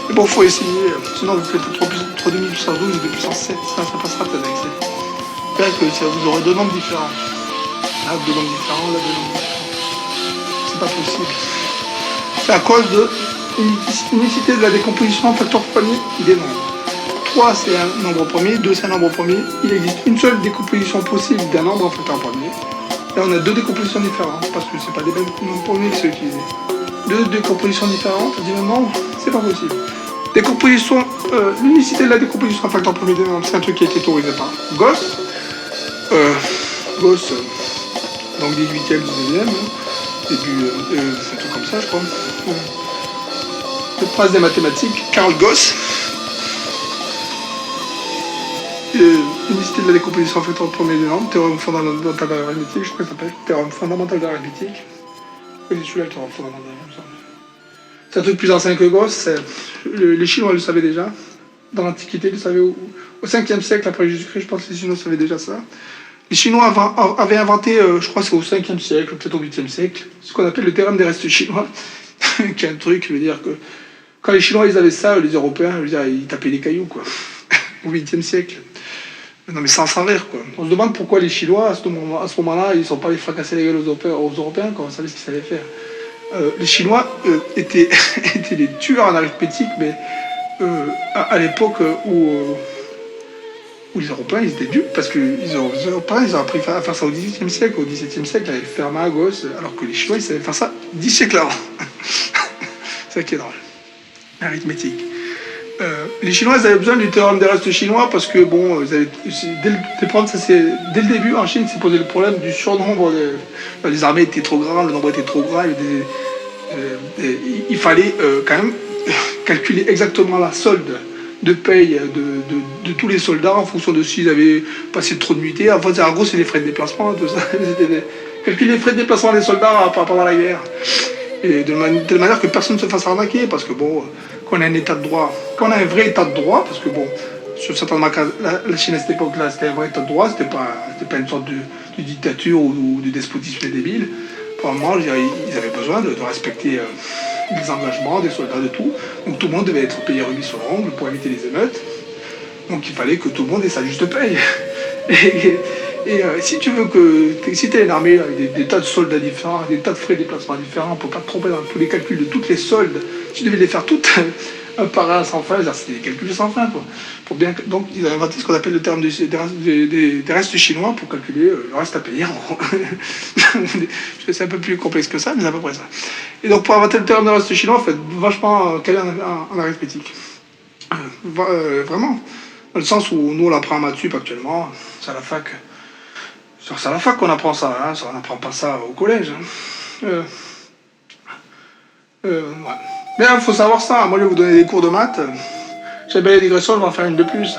Mais bon, faut essayer, sinon vous faites 3 demi puissance 12 et 2 puissance 7, ça passera peut-être avec Excel. Peut-être que vous aurez deux nombres différents. Là, deux nombres différents, là, deux nombres différents. C'est pas possible. C'est à cause de l'unicité de la décomposition en facteur premier des nombres. 3 c'est un nombre premier, 2 c'est un nombre premier. Il existe une seule décomposition possible d'un nombre en facteur premier. Là on a deux décompositions différentes parce que c'est pas les mêmes nombres premiers qui sont utilisés. Deux décompositions différentes, évidemment, c'est pas possible. Décomposition, l'unicité de la décomposition en facteur premier des nombres, c'est un truc qui a été théorisé par Gauss. Gauss, donc 18e, 19e, début, c'est un truc comme ça je crois. Le prince des mathématiques, Carl Gauss. Unicité de la décomposition en facteur premier des nombres, théorème fondamental de l'arithmétique, je crois que ça s'appelle théorème fondamental de l'arithmétique. Oui, c'est celui-là le théorème fondamental, il me semble. C'est un truc plus ancien que Gauss, les Chinois le savaient déjà, dans l'Antiquité, ils le savaient au 5e siècle après Jésus-Christ, je pense que les Chinois savaient déjà ça. Les Chinois avaient inventé, je crois que c'est au 5e siècle, peut-être au 8e siècle, ce qu'on appelle le théorème des restes chinois, qui est un truc, je veux dire que quand les Chinois ils avaient ça, les Européens, je veux dire, ils tapaient des cailloux, quoi, au 8e siècle. Non mais sans rire quoi. On se demande pourquoi les Chinois à ce moment-là ils ne sont pas allés fracasser les gueules aux Européens quand on savait ce qu'ils savaient faire. Les Chinois étaient des tueurs en arithmétique, mais à l'époque où les Européens ils étaient dupes parce que les Européens ils ont appris à faire ça au XVIIIe siècle, au XVIIe siècle avec Fermat, Gauss, alors que les Chinois ils savaient faire ça 10 siècles avant. C'est ça qui est drôle. L'arithmétique. Les Chinois ils avaient besoin du théorème des restes chinois parce que bon, dès le début en Chine s'est posé le problème du surnombre. Les armées étaient trop grandes, le nombre était trop grand, il fallait quand même calculer exactement la solde de paye de tous les soldats en fonction de s'ils avaient passé trop de nuitées. En gros c'est les frais de déplacement, tout ça. Calculer les frais de déplacement des soldats pendant la guerre. Et de telle manière que personne ne se fasse arnaquer, parce que bon, qu'on a un état de droit, qu'on a un vrai état de droit, parce que bon, sur certains cas, la Chine à cette époque-là, c'était un vrai état de droit, c'était pas une sorte de dictature ou de despotisme débile. Probablement, ils avaient besoin de respecter les engagements des soldats, de tout. Donc tout le monde devait être payé remis sur l'ongle pour éviter les émeutes. Donc il fallait que tout le monde ait sa juste paye. Et si tu veux si tu as une armée avec des tas de soldats différents, des tas de frais de déplacement différents, pour ne pas te tromper dans tous les calculs de toutes les soldes, tu devais les faire toutes un par un sans fin, c'était des calculs sans fin. Quoi. Donc ils ont inventé ce qu'on appelle le terme des restes chinois pour calculer le reste à payer. C'est un peu plus complexe que ça, mais c'est à peu près ça. Et donc pour inventer le terme des restes chinois, il faut être vachement calé en arithmétique. Vraiment. Dans le sens où nous on l'apprend en maths sup actuellement, c'est à la fac. C'est à la fac qu'on apprend ça, hein, on n'apprend pas ça au collège. Hein. Ouais. Mais il faut savoir ça, moi je vais vous donner des cours de maths. J'ai bien les digressions, je vais en faire une de plus.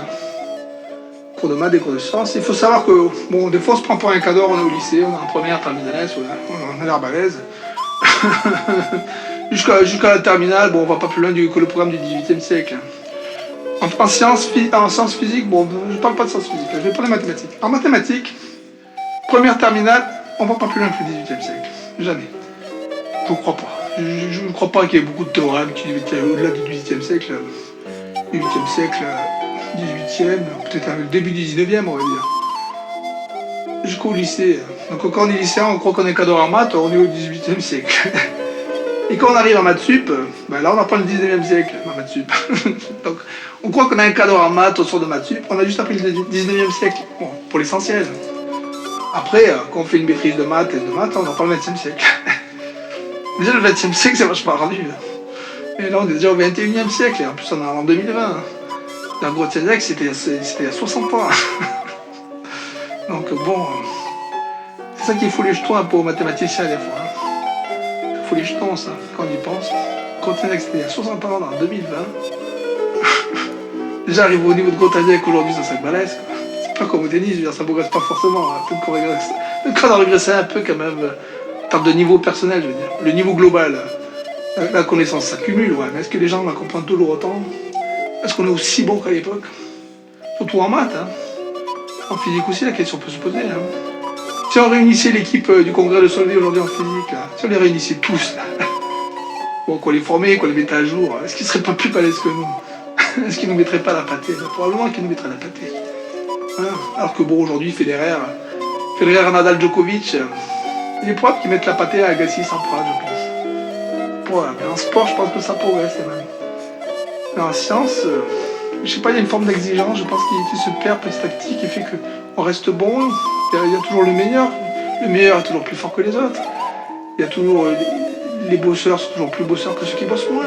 Cours de maths, des cours de sciences. Il faut savoir que, bon, des fois on se prend pour un cadeau, on est au lycée, on est en première, terminale, on a l'air balèze. Jusqu'à la terminale, bon, on va pas plus loin que le programme du XVIIIe siècle. En sciences physiques, bon, je parle pas de sciences physiques, je vais parler de mathématiques. En mathématiques, première terminale, on va pas plus loin que le XVIIIe siècle. Jamais. Je ne crois pas. Je ne crois pas qu'il y ait beaucoup de théorèmes qui étaient au-delà du XVIIIe siècle. XVIIIe siècle, XVIIIe, peut-être le début du XIXe, on va dire. Jusqu'au lycée. Donc quand on est lycéen, on croit qu'on est cadeau en maths, on est au XVIIIe siècle. Et quand on arrive en maths sup, ben là on apprend le 19e siècle en maths sup. Donc on croit qu'on a un cadeau en maths au sort de maths sup, on a juste appris le 19e siècle, bon, pour l'essentiel. Après, quand on fait une maîtrise de maths et de maths, on apprend le 20e siècle. Déjà le 20e siècle c'est vachement rendu. Et là on est déjà au 21e siècle, et en plus on est en 2020. La grosse siècle c'était il y a 60 ans. Donc bon, c'est ça qu'il faut les jetons un peu aux mathématiciens des fois. Faut les jetons ça, quand on y pense. Contexte c'était il y a 60 ans, en 2020. Déjà arrivé au niveau de Contexte aujourd'hui, ça serait balèze. C'est pas comme au tennis, ça ne progresse pas forcément. Hein. Peut-être qu'on a régressé un peu quand même, en termes de niveau personnel, je veux dire. Le niveau global, la connaissance s'accumule, ouais. Mais est-ce que les gens la comprennent toujours autant? Est-ce qu'on est aussi bon qu'à l'époque? Surtout en maths, hein. En physique aussi, la question peut se poser. Hein. Si on réunissait l'équipe du congrès de Solvay aujourd'hui en physique, là, si on les réunissait tous, là, bon, qu'on les formait, qu'on les mettait à jour, est-ce qu'ils seraient pas plus balèzes que nous? Est-ce qu'ils nous mettraient pas la pâtée? Probablement qu'ils nous mettraient la pâtée. Hein, alors que bon, aujourd'hui, Federer, Nadal, Djokovic, il est probable qu'ils mettent la pâtée à Agassi, Sampras, je pense. Ouais, mais en sport, je pense que ça progresse, même. Mais en science, je sais pas, il y a une forme d'exigence, je pense, qui se perd petit à petit, qui fait qu'on reste bon. Il y a toujours le meilleur. Le meilleur est toujours plus fort que les autres. Il y a toujours les bosseurs sont toujours plus bosseurs que ceux qui bossent moins.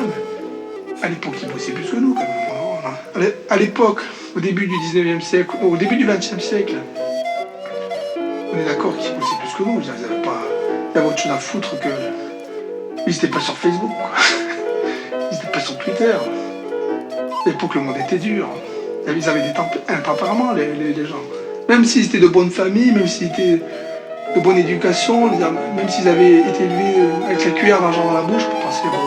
À l'époque, ils bossaient plus que nous, quand même. À l'époque, au début du 19e siècle, au début du 20e siècle, on est d'accord qu'ils bossaient plus que nous. Ils avaient autre chose à foutre que. Ils n'étaient pas sur Facebook, quoi. Ils n'étaient pas sur Twitter. À l'époque, le monde était dur. Ils avaient un tempérament, les gens. Même s'ils étaient de bonne famille, même s'ils étaient de bonne éducation, même s'ils avaient été élevés avec la cuillère d'argent dans la bouche, pour penser, bon,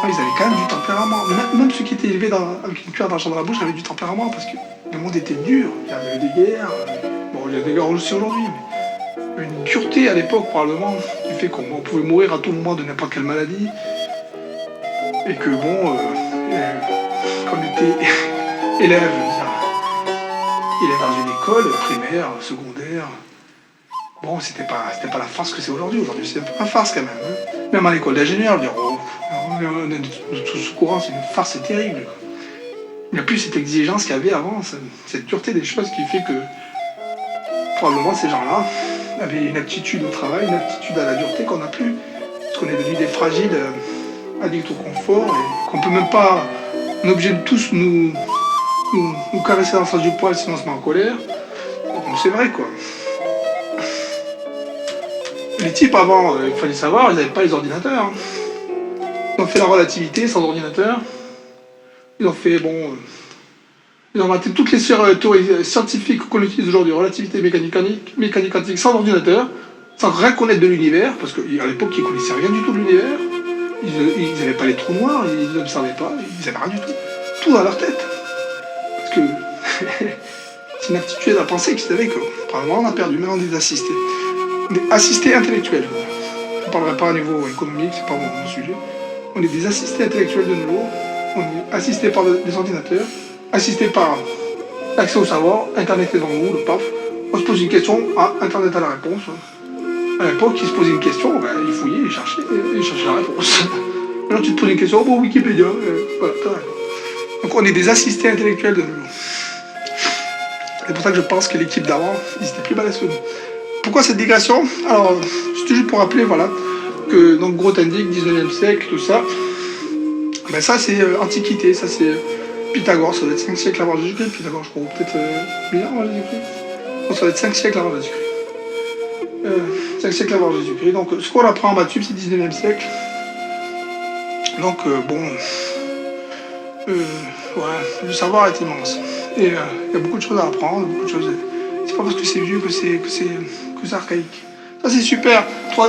ils avaient quand même du tempérament. Même ceux qui étaient élevés avec une cuillère d'argent dans la bouche avaient du tempérament parce que le monde était dur. Il y avait des guerres. Bon, il y a des guerres aussi aujourd'hui, mais il y avait une dureté à l'époque, probablement, du fait qu'on pouvait mourir à tout moment de n'importe quelle maladie. Et que, bon, quand on était élève, dans une école primaire, secondaire, bon, c'était pas la farce que c'est aujourd'hui. Aujourd'hui, c'est un peu une farce quand même. Hein. Même à l'école d'ingénieur, dire, on est tous au courant, c'est une farce, c'est terrible. Il n'y a plus cette exigence qu'il y avait avant, cette dureté des choses qui fait que probablement ces gens-là avaient une aptitude au travail, une aptitude à la dureté qu'on n'a plus. Parce qu'on est devenus des fragiles, addicts au confort, et qu'on peut même pas. On est obligé de tous nous caresser dans le sens du poil sinon on se met en colère. Donc c'est vrai quoi. Les types avant, il fallait savoir, ils n'avaient pas les ordinateurs. Hein. Ils ont fait la relativité sans ordinateur. Ils ont fait, bon... ils ont inventé toutes les théories scientifiques qu'on utilise aujourd'hui, relativité, mécanique quantique, sans ordinateur, sans rien connaître de l'univers, parce qu'à l'époque, ils ne connaissaient rien du tout de l'univers. Ils n'avaient pas les trous noirs, ils n'observaient pas, ils n'avaient rien du tout. Tout dans leur tête. Parce que c'est une aptitude à penser qu'ils avaient que, probablement, on a perdu, maintenant des assistés. Des assistés intellectuels. Je ne parlerai pas au niveau économique, c'est pas mon sujet. On est des assistés intellectuels de nouveau. On est assistés par des ordinateurs, assistés par l'accès au savoir, Internet est devant nous, le paf. On se pose une question, Internet a la réponse. À l'époque, il se posait une question, ben, il fouillait, il cherchait la réponse. Alors tu te poses une question, bon, Wikipédia, voilà, t'as raison. Donc on est des assistés intellectuels de nouveau. C'est pour ça que je pense que l'équipe d'avant, ils étaient plus balèzes que nous. Pourquoi cette digression? Alors, c'était juste pour rappeler, voilà, que donc Grothendieck, 19e siècle, tout ça, ben ça c'est Antiquité, ça c'est Pythagore, ça doit être 5 siècles avant Jésus-Christ, Pythagore je crois, peut-être 1000 ans avant Jésus-Christ. Donc ça doit être 5 siècles avant Jésus-Christ. 5 siècles avant Jésus-Christ, donc ce qu'on apprend en maths sup, c'est 19e siècle. Donc bon, ouais, le savoir est immense. Et il y a beaucoup de choses à apprendre, beaucoup de choses. C'est pas parce que c'est vieux que c'est archaïque. Ça c'est super.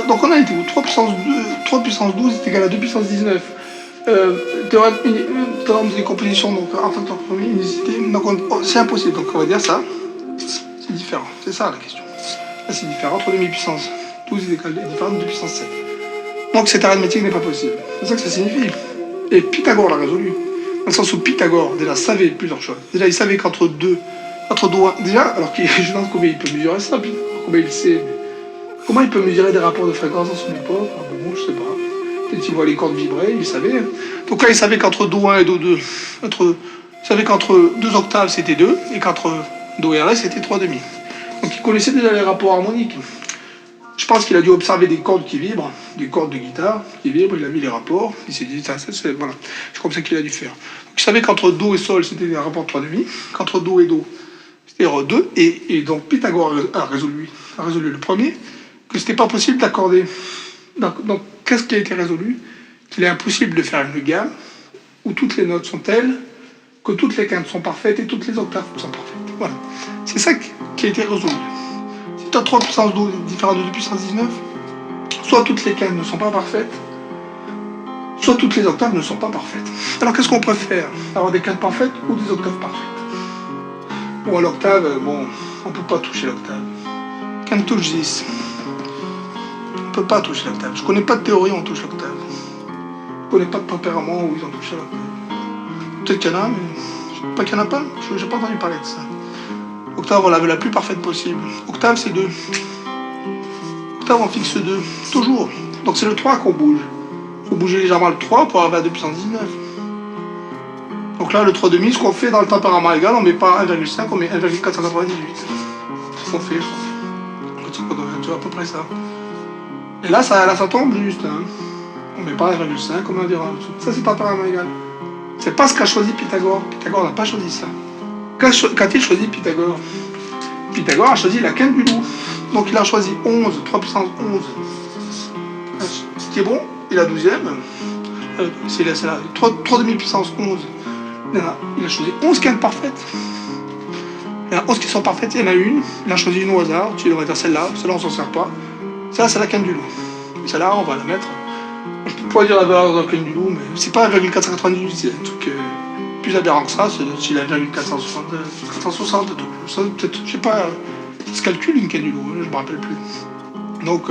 Donc on a été où 3 puissance 12 est égal à 2 puissance 19. Théorème de décomposition, donc un facteur premier, unicité. Donc c'est impossible. Donc on va dire ça. C'est différent. C'est ça la question. Là c'est différent. 3 demi-puissance 12 est différent de 2 puissance 7. Donc cette arithmétique n'est pas possible. C'est ça que ça signifie. Et Pythagore l'a résolu. Dans le sens où Pythagore déjà savait plusieurs choses. Déjà il savait qu'entre deux doigts, déjà, alors que je demande combien il peut mesurer ça, puis combien il sait. Comment il peut mesurer des rapports de fréquence dans son époque? Bon, je sais pas. Peut-être qu'il voit les cordes vibrer, il savait. Donc là, il savait qu'entre Do 1 et Do 2, il savait qu'entre 2 octaves c'était 2, et qu'entre Do et Ré c'était 3 demi. Donc il connaissait déjà les rapports harmoniques. Je pense qu'il a dû observer des cordes qui vibrent, des cordes de guitare qui vibrent, il a mis les rapports, il s'est dit, ça, voilà. C'est comme ça qu'il a dû faire. Donc il savait qu'entre Do et Sol c'était un rapport de 3 demi, qu'entre Do et Do c'était 2, et donc Pythagore a résolu le premier, que c'était pas possible d'accorder. Donc qu'est-ce qui a été résolu? Qu'il est impossible de faire une gamme où toutes les notes sont telles que toutes les quintes sont parfaites et toutes les octaves sont parfaites. Voilà. C'est ça qui a été résolu. Si tu as 3 puissance 12 différentes de 2 puissance 19, soit toutes les quintes ne sont pas parfaites, soit toutes les octaves ne sont pas parfaites. Alors qu'est-ce qu'on préfère? Avoir des quintes parfaites ou des octaves parfaites? Bon, à l'octave, bon, on ne peut pas toucher l'octave. quinte touche 10. On peut pas toucher l'octave. Je connais pas de théorie où on touche l'octave. Je connais pas de tempérament où ils ont touché l'octave. Peut-être qu'il y en a, mais je sais pas qu'il y en a pas. Je n'ai pas entendu parler de ça. Octave, on l'avait la plus parfaite possible. Octave, c'est 2. Octave, on fixe 2. Toujours. Donc c'est le 3 qu'on bouge. Il faut bouger légèrement le 3 pour arriver à 2 puissance 19. Donc là, le 3 demi, ce qu'on fait dans le tempérament égal, on met pas 1,5, on met 1,498. C'est ce qu'on fait, je crois. C'est à peu près ça. Et là, ça tombe juste. Hein. On met pas 1,5, on met 1,1. Ça, c'est tempérament égal. C'est pas ce qu'a choisi Pythagore. Pythagore n'a pas choisi ça. Qu'a-t-il choisi Pythagore? Pythagore a choisi la quinte du loup. Donc il a choisi 11, 3 puissance 11. Ce qui est bon, il a 12e. C'est là, 3 demi puissance 11. Il a choisi 11 quintes parfaites. Il y en a 11 qui sont parfaites, il y en a une. Il a choisi une au hasard. On va dire celle-là. Celle-là, on s'en sert pas. Ça, c'est la quinte du loup. Celle-là, on va la mettre. Je peux pas dire la valeur de la quinte du loup, mais c'est pas 1,498. C'est un truc plus aberrant que ça. C'est la 1,460. Ça, peut-être, je sais pas. Se calcule une quinte du loup, je me rappelle plus. Donc,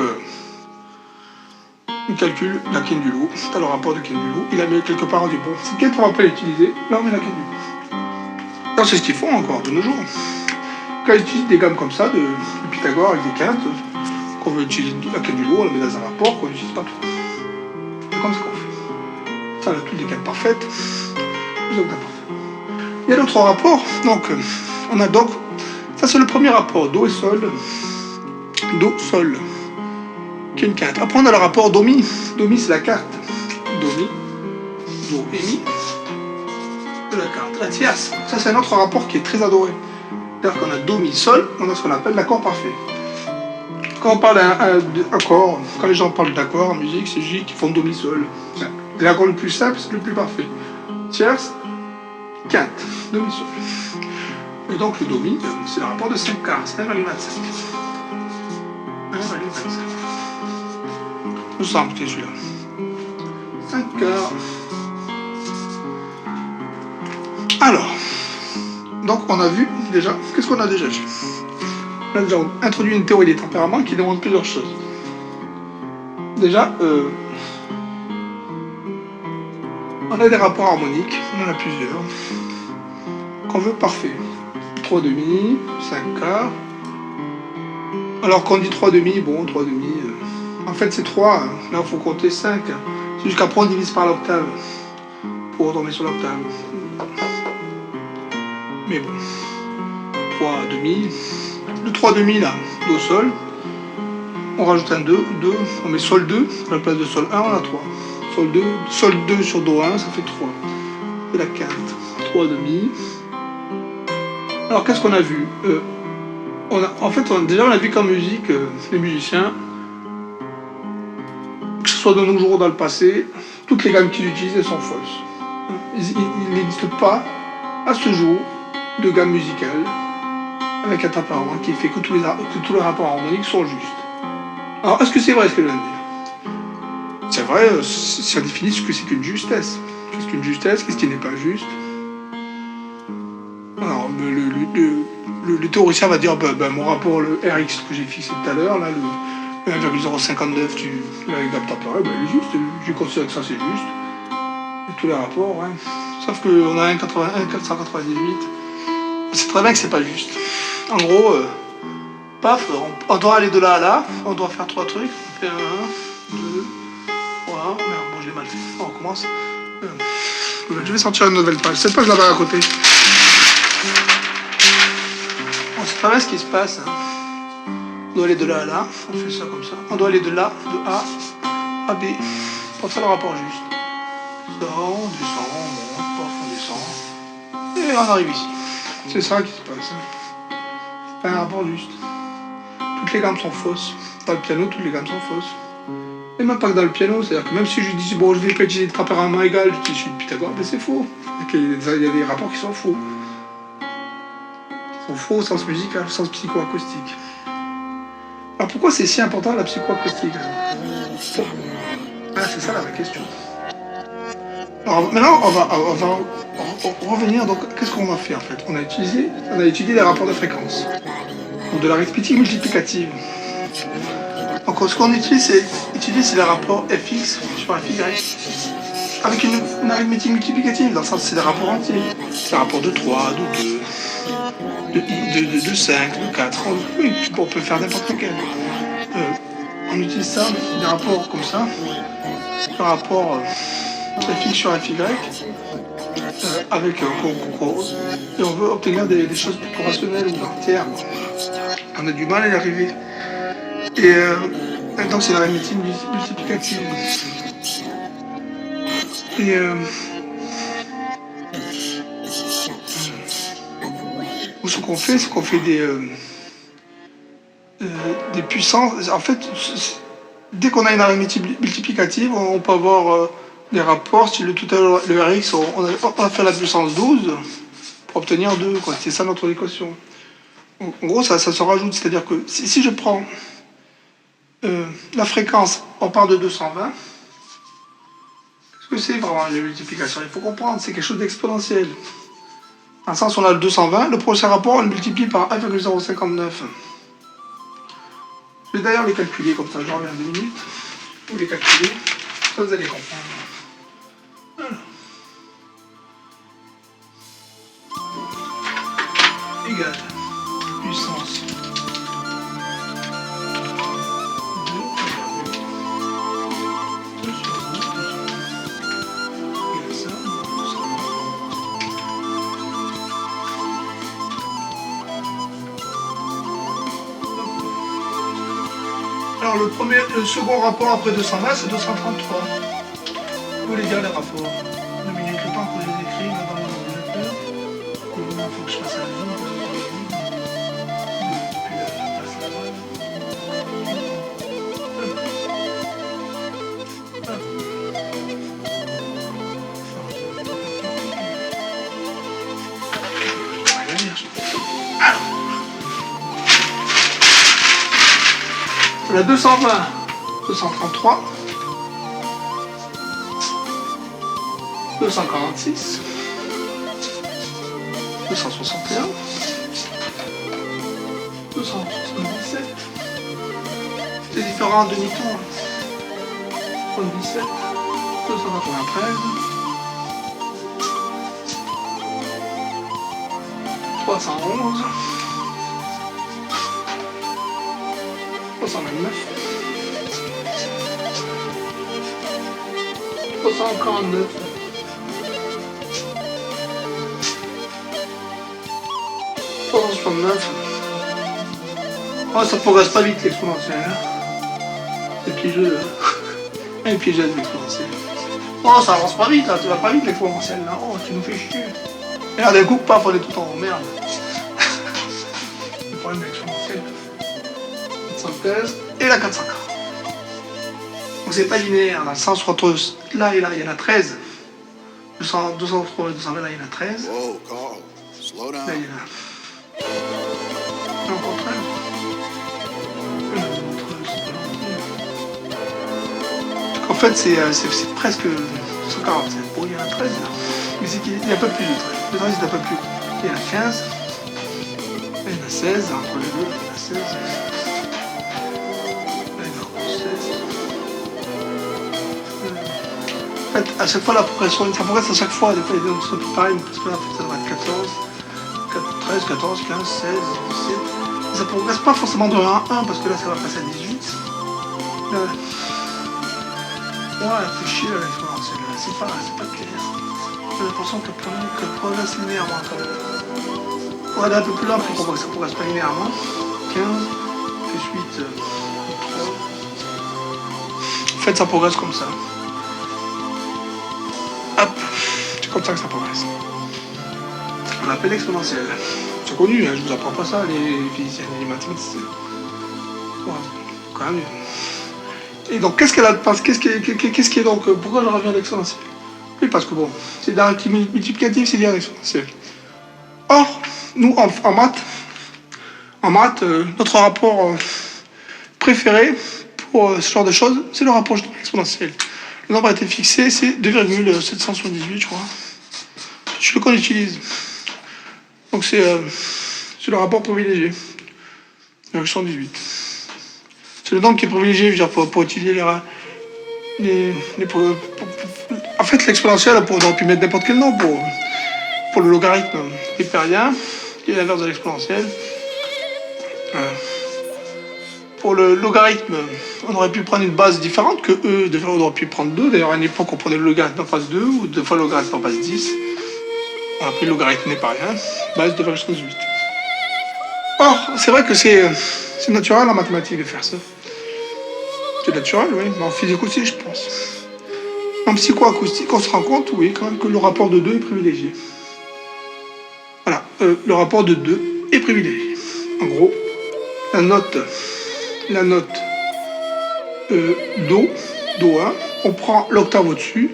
on calcule la quinte du loup. T'as le rapport de quinte du loup. Il a mis quelque part, on dit bon, cette quinte, on va pas l'utiliser. Là, on met la quinte du loup. Alors, c'est ce qu'ils font encore de nos jours. Quand ils utilisent des gammes comme ça, de Pythagore avec des quintes, qu'on veut utiliser la quinte du loup, on la met dans un rapport qu'on n'utilise pas trop. C'est comme ça qu'on fait. Ça, on a toutes des quintes parfaites. Les octaves parfaits. Il y a d'autres rapports. Donc, on a donc. Ça, c'est le premier rapport, Do et Sol. Do, Sol, qui est une quinte. Après, on a le rapport Do, Mi. Do, Mi, c'est la carte. Do, Mi, Do et Mi de la carte. La tierce, ça, c'est un autre rapport qui est très adoré. C'est-à-dire qu'on a Do, Mi, Sol, on a ce qu'on appelle l'accord parfait. Quand on parle d'accord, quand les gens parlent d'accord en musique, c'est juste qu'ils font Do, Mi, Sol. L'accord le plus simple, c'est le plus parfait. Tierce, quinte, Do, Mi, Sol. Et donc le Do Mi, c'est le rapport de 5 quarts, c'est 1,25. 1,25. Nous sommes que celui-là. 5 quarts. Alors, donc on a vu déjà, qu'est-ce qu'on a déjà vu? On a déjà introduit une théorie des tempéraments qui demande plusieurs choses. Déjà, on a des rapports harmoniques, on en a plusieurs, qu'on veut parfaits. 3 demi, 5 quarts. Alors qu'on dit 3 demi, bon, 3 demi. En fait, c'est 3. Hein. Là, il faut compter 5. Hein. C'est juste qu'après, on divise par l'octave pour retomber sur l'octave. Mais bon. 3 demi. Le 3 demi, là, Do, Sol. On rajoute un 2. On met Sol 2. À la place de Sol 1, on a 3. Sol 2 sur Do 1, ça fait 3. C'est la quinte. 3 demi. Alors qu'est-ce qu'on a vu? Déjà on a vu qu'en musique, les musiciens, que ce soit de nos jours ou dans le passé, toutes les gammes qu'ils utilisent, elles sont fausses. Il n'existe pas, à ce jour, de gamme musicale avec un tempérament qui fait que tous les rapports harmoniques sont justes. Alors est-ce que c'est vrai ce que je viens de dire? C'est vrai, si on définit ce que c'est qu'une justesse. Qu'est-ce qu'une justesse? Qu'est-ce qui n'est pas juste? Alors, le théoricien va dire mon rapport, le Rx que j'ai fixé tout à l'heure, là, le 1,059 du gamme temporelle, il est juste. Je considère que ça c'est juste. Et tous les rapports, ouais. Sauf qu'on a 1,498. C'est très bien que c'est pas juste. En gros, paf, on doit aller de là à là, on doit faire 3 trucs. On fait 1, 2, 3. Merde, bon, je l'ai mal fait. On recommence. Je vais sortir une nouvelle page. Cette page là-bas à côté. On sait pas bien ce qui se passe. Hein. On doit aller de là à là. On fait ça comme ça. On doit aller de là, de A à B. Pour faire le rapport juste. On descend, on monte, on descend. Et on arrive ici. C'est ça qui se passe. Hein. C'est pas un rapport juste. Toutes les gammes sont fausses. Dans le piano, toutes les gammes sont fausses. Et même pas que dans le piano, c'est-à-dire que même si je dis bon, je vais pas utiliser de tempérament égal, j'utilise celui de Pythagore, ben c'est faux. Il y a des rapports qui sont faux. Ils sont faux au sens musical, au sens psychoacoustique. Alors pourquoi c'est si important la psychoacoustique? Ah, c'est ça la vraie question. Alors maintenant, on va revenir. Donc, qu'est-ce qu'on a fait en fait? On a étudié les rapports de fréquence. Donc de l'arithmétique multiplicative. Donc ce qu'on utilise, c'est le rapport fx sur fy avec une arithmétique multiplicative. Dans le sens, c'est des rapports entiers. C'est un rapport de 3, de 2, de 5, de 4. Oui, on peut faire n'importe lequel. On utilise ça, des rapports comme ça. Le rapport fx sur fy avec cause. Et on veut obtenir des choses plus rationnelles ou entières. On a du mal à y arriver. Et donc c'est la arithmétique multiplicative. Et ce qu'on fait, c'est qu'on fait des puissances. En fait, dès qu'on a une arithmétique multiplicative, on peut avoir des rapports. Si tout à l'heure, le Rx, on a fait la puissance 12 pour obtenir 2. C'est ça notre équation. En gros, ça se rajoute. C'est-à-dire que si je prends la fréquence, on part de 220. Qu'est-ce que c'est vraiment la multiplication? Il faut comprendre, c'est quelque chose d'exponentiel. Dans le sens où on a le 220, le prochain rapport, on le multiplie par 1,059. Je vais d'ailleurs les calculer comme ça, je reviens 2 minutes. Vous les calculez, ça vous allez comprendre. Voilà. Égal puissance 2 sur 2 égal ça. Alors le second rapport après 220, c'est 233. Vous voulez dire les rapports? 2 minutes, le temps que je les écris là dans l'ordinateur. Il faut que je fasse un zoom. Depuis la place là-bas. La 220, 233, 246, 261, 277, c'est différent de demi-temps, 77, 293, 311, 329, 349, 369. Oh, ça progresse pas vite l'exponentiel. C'est piégeux là. Elle est piégée l'exponentiel. Oh, ça avance pas vite là, tu vas pas vite l'exponentiel là. Oh, tu nous fais chier. Et là, d'un coup, paf, on est tout en haut, merde. Le problème de l'exponentiel. 413 et la 440. Donc c'est pas linéaire, dans le sens entre là et là, il y en a 13. 203 et 220, là, il y en a 13. Là, il y en a. Là, encore 13. En fait, c'est presque 147. Bon, il y en a 13 là. Mais c'est qu'il y a un peu plus de 13. Le 13, c'est un peu plus. Il y en a 15. Là, il y en a 16. Entre les deux, il y en a 16. En fait, à chaque fois la progression, ça progresse à chaque fois, des fois il y a des trucs pareils, parce que là ça doit être 14, 13, 14, 15, 16, 17. Ça progresse pas forcément de 1 à 1, parce que là ça va passer à 18. Là, ouais, c'est chier là, l'exponentielle, c'est pas clair. J'ai l'impression que progresse linéairement quand même. Pour aller un peu plus loin, ça progresse pas linéairement. 15, plus 8, 3. En fait, ça progresse comme ça. Hop, c'est comme ça que ça progresse. On appelle l'exponentielle. C'est connu, hein, je vous apprends pas ça, les physiciens et les mathématiciens. Ouais, quand même. Et donc, qu'est-ce qui est donc, pourquoi je reviens à l'exponentielle? Oui, parce que bon, c'est de la multiplicative, c'est lié à l'exponentielle. Or, nous, en maths, notre rapport préféré pour ce genre de choses, c'est le rapproche exponentiel. Le nombre a été fixé, c'est 2,778, je crois. C'est ce qu'on utilise. Donc c'est le rapport privilégié. 118. C'est le nombre qui est privilégié, je veux dire, pour étudier en fait, l'exponentielle, on aurait pu mettre n'importe quel nom pour le logarithme hyperien, qui est l'inverse de l'exponentielle. Pour le logarithme, on aurait pu prendre une base différente que E. Des fois, on aurait pu prendre 2. D'ailleurs, à une époque, on prenait le logarithme en base 2, ou deux fois le logarithme en base 10. On a pris le logarithme hyperien, base 2,18. Or, c'est vrai que c'est naturel en mathématiques de faire ça. C'est naturel, oui, mais en physique aussi, je pense. En psychoacoustique, on se rend compte, oui, quand même, que le rapport de 2 est privilégié. Voilà, le rapport de 2 est privilégié. En gros, la note Do 1, on prend l'octave au-dessus,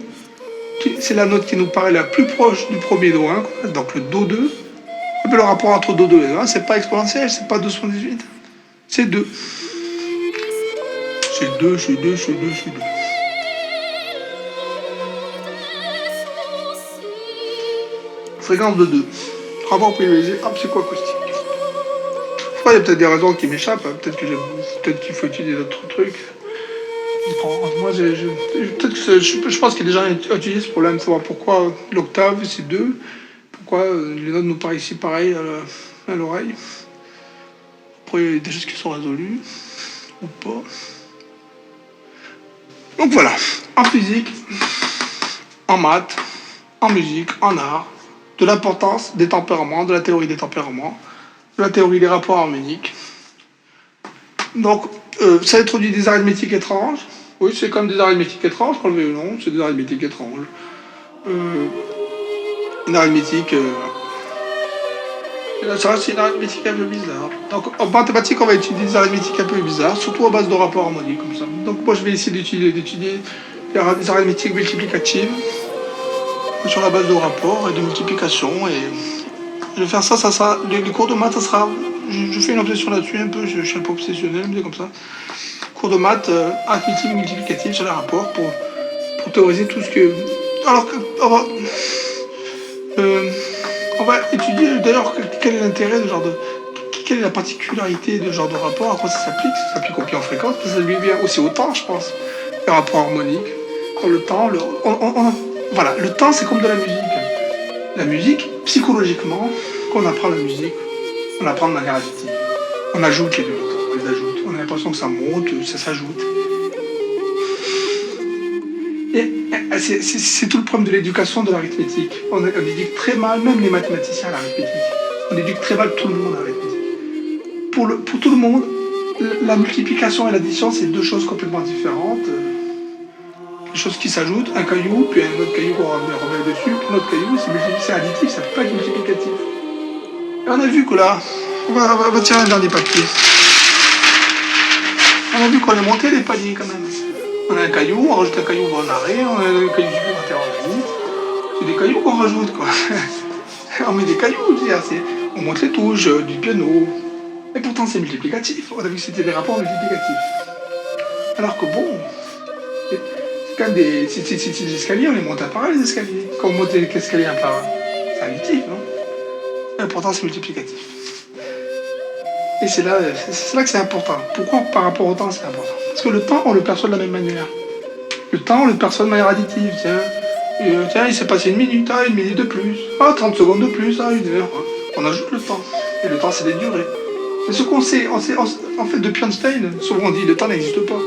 c'est la note qui nous paraît la plus proche du premier Do 1, donc le Do 2. Et puis le rapport entre Do 2 et Do 1, c'est pas exponentiel, c'est pas 218, c'est 2. C'est 2, c'est 2, c'est 2, c'est 2. Fréquence de 2. Rapport privilégié en psychoacoustique. Il y a peut-être des raisons qui m'échappent, hein. Peut-être qu'il faut étudier d'autres trucs. Moi, je pense qu'il y a des gens qui ont étudié ce problème, de savoir pourquoi l'octave c'est 2, pourquoi les notes nous paraissent si pareilles à l'oreille. Après, il y a des choses qui sont résolues, ou pas. Donc voilà, en physique, en maths, en musique, en art, de l'importance des tempéraments, de la théorie des tempéraments, de la théorie des rapports harmoniques. Donc, ça introduit des arithmétiques étranges. Oui, c'est comme des arithmétiques étranges, qu'on le veuille ou non, c'est des arithmétiques étranges. Une arithmétique... ça reste une arithmétique un peu bizarre. Donc, en mathématiques, on va étudier des arithmétiques un peu bizarres, surtout à base de rapports harmoniques, comme ça. Donc, moi, je vais essayer d'étudier des arithmétiques multiplicatives sur la base de rapports et de multiplication. Et je vais faire ça sera... Les cours de maths, ça sera... Je fais une obsession là-dessus un peu, je suis un peu obsessionnel, mais comme ça. Cours de maths, arithmétique multiplicative sur les rapports pour théoriser tout ce que... Alors que... On va étudier d'ailleurs quel est l'intérêt de genre de... Quelle est la particularité de ce genre de rapport, à quoi ça s'applique? Ça s'applique aux pieds en fréquence, ça s'applique bien aussi au temps, je pense. Les rapports harmoniques. Dans le temps, voilà, le temps c'est comme de la musique. La musique, psychologiquement, quand on apprend la musique, on apprend de manière additive. On ajoute les deux temps, on les ajoute. On a l'impression que ça monte, ça s'ajoute. Et c'est tout le problème de l'éducation de l'arithmétique. On éduque très mal, même les mathématiciens à l'arithmétique. On éduque très mal tout le monde à l'arithmétique. Pour tout le monde, la multiplication et l'addition, c'est deux choses complètement différentes. Des choses qui s'ajoutent, un caillou, puis un autre caillou qu'on remet dessus, puis un autre caillou, c'est additif, ça ne peut pas être multiplicatif. Et on a vu que là, on va tirer un dernier papier. On a vu qu'on a monté les paliers quand même. On a un caillou, on rajoute un caillou en arrêt, on a un caillou supplémentaire en limite. C'est des cailloux qu'on rajoute, quoi. On met des cailloux, on monte les touches du piano. Et pourtant c'est multiplicatif, on a vu que c'était des rapports multiplicatifs. Alors que bon, c'est quand même des escaliers, on les monte à part les escaliers. Quand on monte les escaliers un par un, c'est additif, non? Et pourtant c'est multiplicatif. Et c'est là que c'est important. Pourquoi par rapport au temps c'est important? Parce que le temps, on le perçoit de la même manière. Le temps, on le perçoit de manière additive. Tiens, il s'est passé une minute, une minute de plus. 30 secondes de plus, une heure. On ajoute le temps. Et le temps, c'est des durées. Et ce qu'on sait, en fait, depuis Einstein, souvent on dit le temps n'existe pas.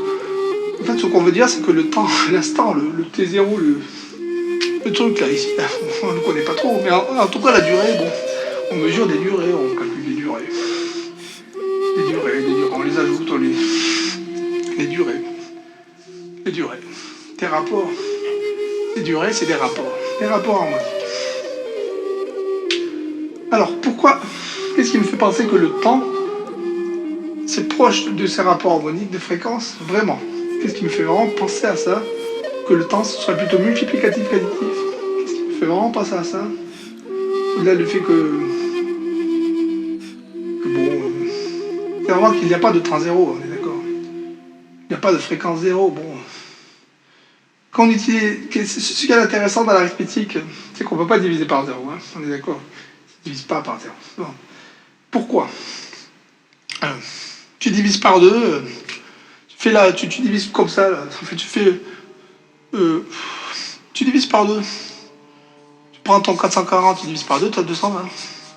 En fait, ce qu'on veut dire, c'est que le temps, l'instant, le T0, le truc là, ici, on ne le connaît pas trop. Mais en tout cas, la durée, bon, on mesure des durées, on calcule des durées. Des durées, on les ajoute, les durées. Les durées. Des rapports. Les durées, c'est des rapports. Des rapports harmoniques. Alors, pourquoi? Qu'est-ce qui me fait penser que le temps, c'est proche de ces rapports harmoniques de fréquence? Vraiment. Qu'est-ce qui me fait vraiment penser à ça? Que le temps, ce soit plutôt multiplicatif qu'additif. Qu'est-ce qui me fait vraiment penser à ça? Au-delà du fait que bon... c'est vraiment qu'il n'y a pas de temps zéro, on est d'accord. Il n'y a pas de fréquence zéro, bon... Quand on utilise... Ce qui est intéressant dans l'arithmétique, c'est qu'on ne peut pas diviser par zéro, hein, on est d'accord. Ça ne divise pas par zéro. Bon. Pourquoi? Tu divises par 2, tu divises comme ça, là. En fait, euh, tu divises par 2. Tu prends ton 440, tu divises par 2, tu as 220,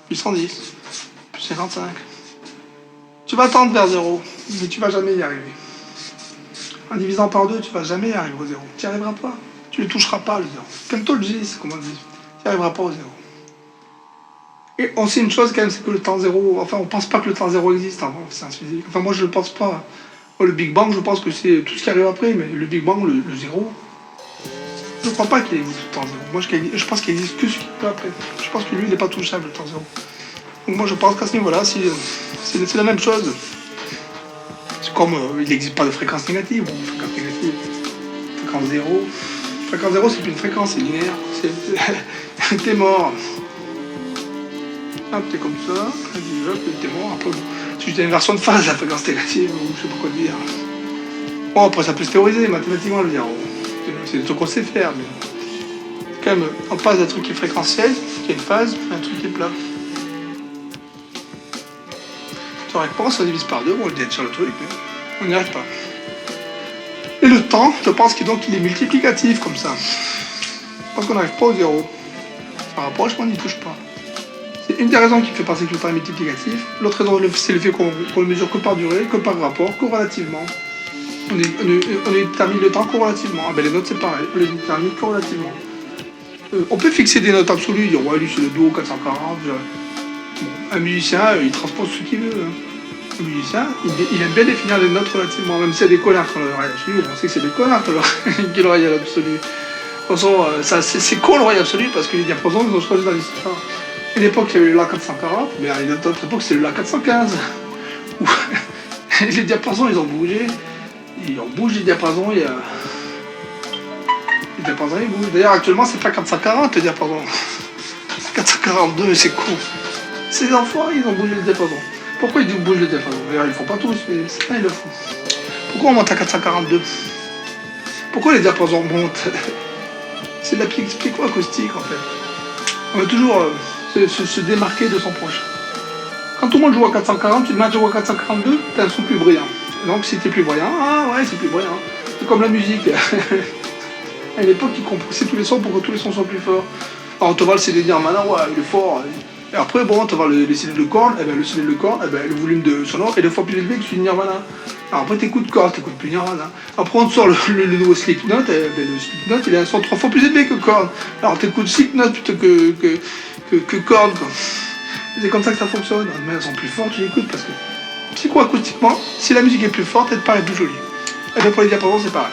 plus 110, plus 55. Tu vas tendre vers 0, mais tu vas jamais y arriver. En divisant par 2, tu vas jamais y arriver au 0. Tu n'y arriveras pas. Tu ne toucheras pas le 0. Comme toi le dis, c'est comme on dit. Tu n'y arriveras pas au 0. Et on sait une chose quand même, c'est que le temps 0, enfin on pense pas que le temps 0 existe en sciences physiques. Enfin moi je ne le pense pas. Le Big Bang, je pense que c'est tout ce qui arrive après, mais le Big Bang, le 0, je ne crois pas qu'il existe le temps 0. Moi je pense qu'il existe que ce qui peut après. Je pense que lui il n'est pas touchable le temps 0. Donc moi je pense qu'à ce niveau-là, c'est la même chose. C'est comme il n'existe pas de fréquence négative. Bon, fréquence négative, fréquence 0. Fréquence 0 c'est plus une fréquence, c'est linéaire. T'es mort. Hop, t'es comme ça, hop, t'es mort. Après, si j'ai une version de phase, la fréquence négative, ou je sais pas quoi dire. Bon, après, ça peut se théoriser mathématiquement, je veux dire. C'est des trucs qu'on sait faire, mais. C'est quand même, on passe d'un truc qui est fréquentiel, qui est une phase, à un truc qui est plat. Tu réponse, on divise par 2, bon, on le dit sur le truc, mais on n'y arrive pas. Et le temps, je pense qu'il est multiplicatif comme ça. Parce qu'on n'arrive pas au 0. Ça rapproche, mais on n'y touche pas. C'est une des raisons qui fait penser que le temps est multiplicatif. L'autre raison, c'est le fait qu'on ne mesure que par durée, que par rapport, corrélativement. On détermine le temps corrélativement. Ah ben les notes c'est pareil, on les détermine corrélativement. On peut fixer des notes absolues, dire ouais lui c'est le Do 440. Bon, un musicien, il transpose ce qu'il veut. Hein. Un musicien, il aime bien définir les notes relativement, même s'il y a des connards qui ont l'oreille absolue, on sait que c'est des connards qui ont l'oreille absolue. De toute façon, c'est con l'oreille absolue parce que les diapasons ils ont choisi dans l'histoire. À l'époque, il y avait le La 440, mais à une autre époque, c'est le La 415. Les diapasons, ils ont bougé. On bouge les diapasons, Les diapasons, ils bougent. D'ailleurs, actuellement, c'est pas 440, le diapason. C'est 442, c'est con. Ces enfants, ils ont bougé le diapason. Pourquoi ils bougent le diapason? D'ailleurs, ils le font pas tous, mais certains, ils le font. Pourquoi on monte à 442? Pourquoi les diapasons montent? C'est de la psycho-acoustique, en fait. On va toujours... se démarquer de son prochain. Quand tout le monde joue à 440, tu te mets à jouer à 442, t'as un son plus brillant. Donc si t'es plus brillant, ah ouais c'est plus brillant. C'est comme la musique. À l'époque ils compressaient tous les sons pour que tous les sons soient plus forts. Alors on te va le CD de Nirvana, ouais il est fort. Et après bon on te va les CD de cordes, et ben le CD de cordes, le volume de sonore est 2 fois plus élevé que celui de Nirvana. Alors après t'écoutes cordes, t'écoutes plus Nirvana. Après on te sort le nouveau Slipknot, le Slipknot il a un son 3 fois plus élevé que cordes. Alors t'écoutes Slipknot plutôt que cordes quoi. C'est comme ça que ça fonctionne. Mais elles sont plus fortes, tu l'écoutes parce que psychoacoustiquement, si la musique est plus forte, elle te paraît plus jolie. Et bien pour les diapasons, c'est pareil.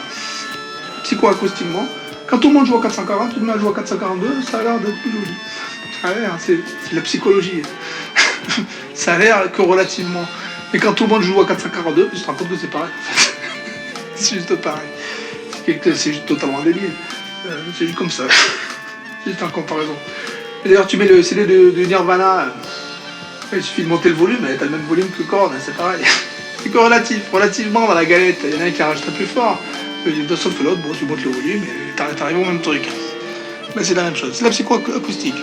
Psychoacoustiquement, quand tout le monde joue à 440, tout le monde joue à 442, ça a l'air d'être plus joli. Ça a l'air, c'est la psychologie. Ça a l'air que relativement. Mais quand tout le monde joue à 442, tu te rends compte que c'est pareil. C'est juste pareil. C'est juste totalement débile. C'est juste comme ça. C'est juste en comparaison. D'ailleurs, tu mets le CD de Nirvana, il suffit de monter le volume, t'as le même volume que cordes, c'est pareil. C'est corrélatif, relativement dans la galette, il y en a un qui arrache plus fort, sauf que l'autre, bon, tu montes le volume et t'arrives au même truc. Mais c'est la même chose, c'est la psychoacoustique.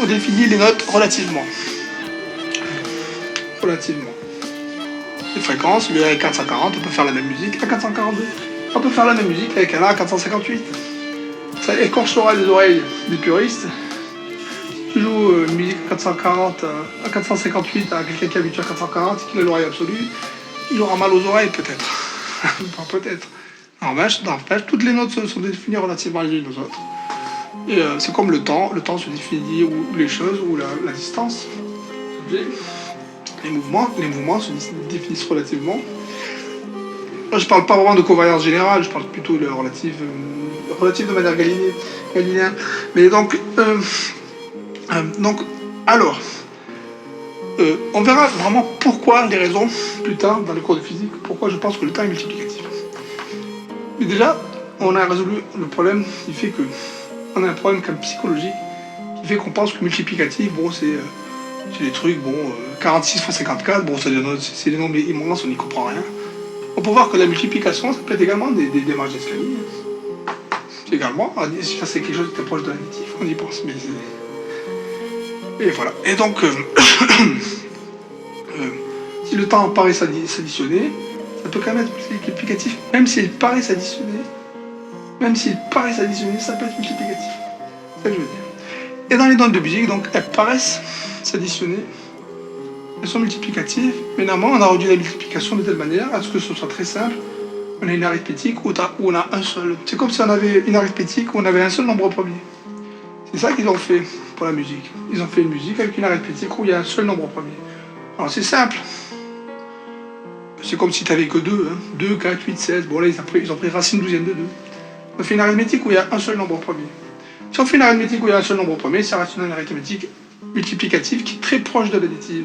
On définit les notes relativement. Relativement. Les fréquences, le A 440, on peut faire la même musique à 442. On peut faire la même musique avec un A à 458. Ça écorchera les oreilles des puristes. Tu joues une musique à 440, à 458 à quelqu'un qui est habitué à 440 et qui a l'oreille absolue, il aura mal aux oreilles peut-être. Enfin, peut-être. En revanche, toutes les notes sont définies relativement les unes aux autres. Et c'est comme le temps se définit, ou les choses, ou la distance. Les mouvements se définissent relativement. Là, je parle pas vraiment de covariance générale, je parle plutôt de relative de manière galiléenne. Mais donc, alors, on verra vraiment pourquoi, les raisons, plus tard, dans les cours de physique, pourquoi je pense que le temps est multiplicatif. Mais déjà, on a résolu le problème qui fait que, on a un problème comme psychologique, qui fait qu'on pense que multiplicatif, bon, c'est des trucs, bon, 46 fois 54, bon, c'est des nombres immenses, on n'y comprend rien. On peut voir que la multiplication, ça peut être également des démarches d'escalier. C'est également, c'est quelque chose qui est proche de l'additif, on y pense, mais c'est... Et voilà. Et donc, si si le temps paraît s'additionner, ça peut quand même être multiplicatif, même s'il paraît s'additionner. Même s'il paraît s'additionner, ça peut être multiplicatif. C'est ça que je veux dire. Et dans les notes de musique, donc, elles paraissent s'additionner, elles sont multiplicatives, mais normalement, on a réduit la multiplication de telle manière à ce que ce soit très simple. On a une arithmétique où on a un seul. C'est comme si on avait une arithmétique où on avait un seul nombre premier. C'est ça qu'ils ont fait pour la musique. Ils ont fait une musique avec une arithmétique où il y a un seul nombre premier. Alors c'est simple. C'est comme si tu n'avais que 2. 2, 4, 8, 16. Bon là, ils ont pris racine douzième de 2. On fait une arithmétique où il y a un seul nombre premier. Si on fait une arithmétique où il y a un seul nombre premier, ça reste une arithmétique multiplicative qui est très proche de l'additive.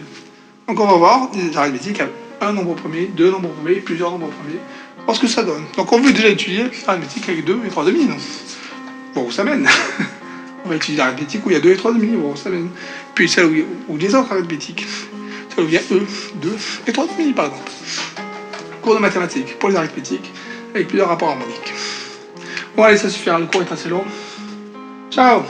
Donc on va voir des arithmétiques avec un nombre premier, deux nombres premiers, plusieurs nombres premiers. Voir ce que ça donne. Donc on veut déjà étudier l'arithmétique avec 2 et 3 demi, non? Bon, où ça mène? On va étudier l'arithmétique où il y a 2 et 3 demi, bon, où ça mène. Puis celle où les autres arithmétiques. Celle où il y a 2 et 3 demi, par exemple. Cours de mathématiques pour les arithmétiques avec plusieurs rapports harmoniques. Bon allez, ça suffira, le cours est assez long. Ciao!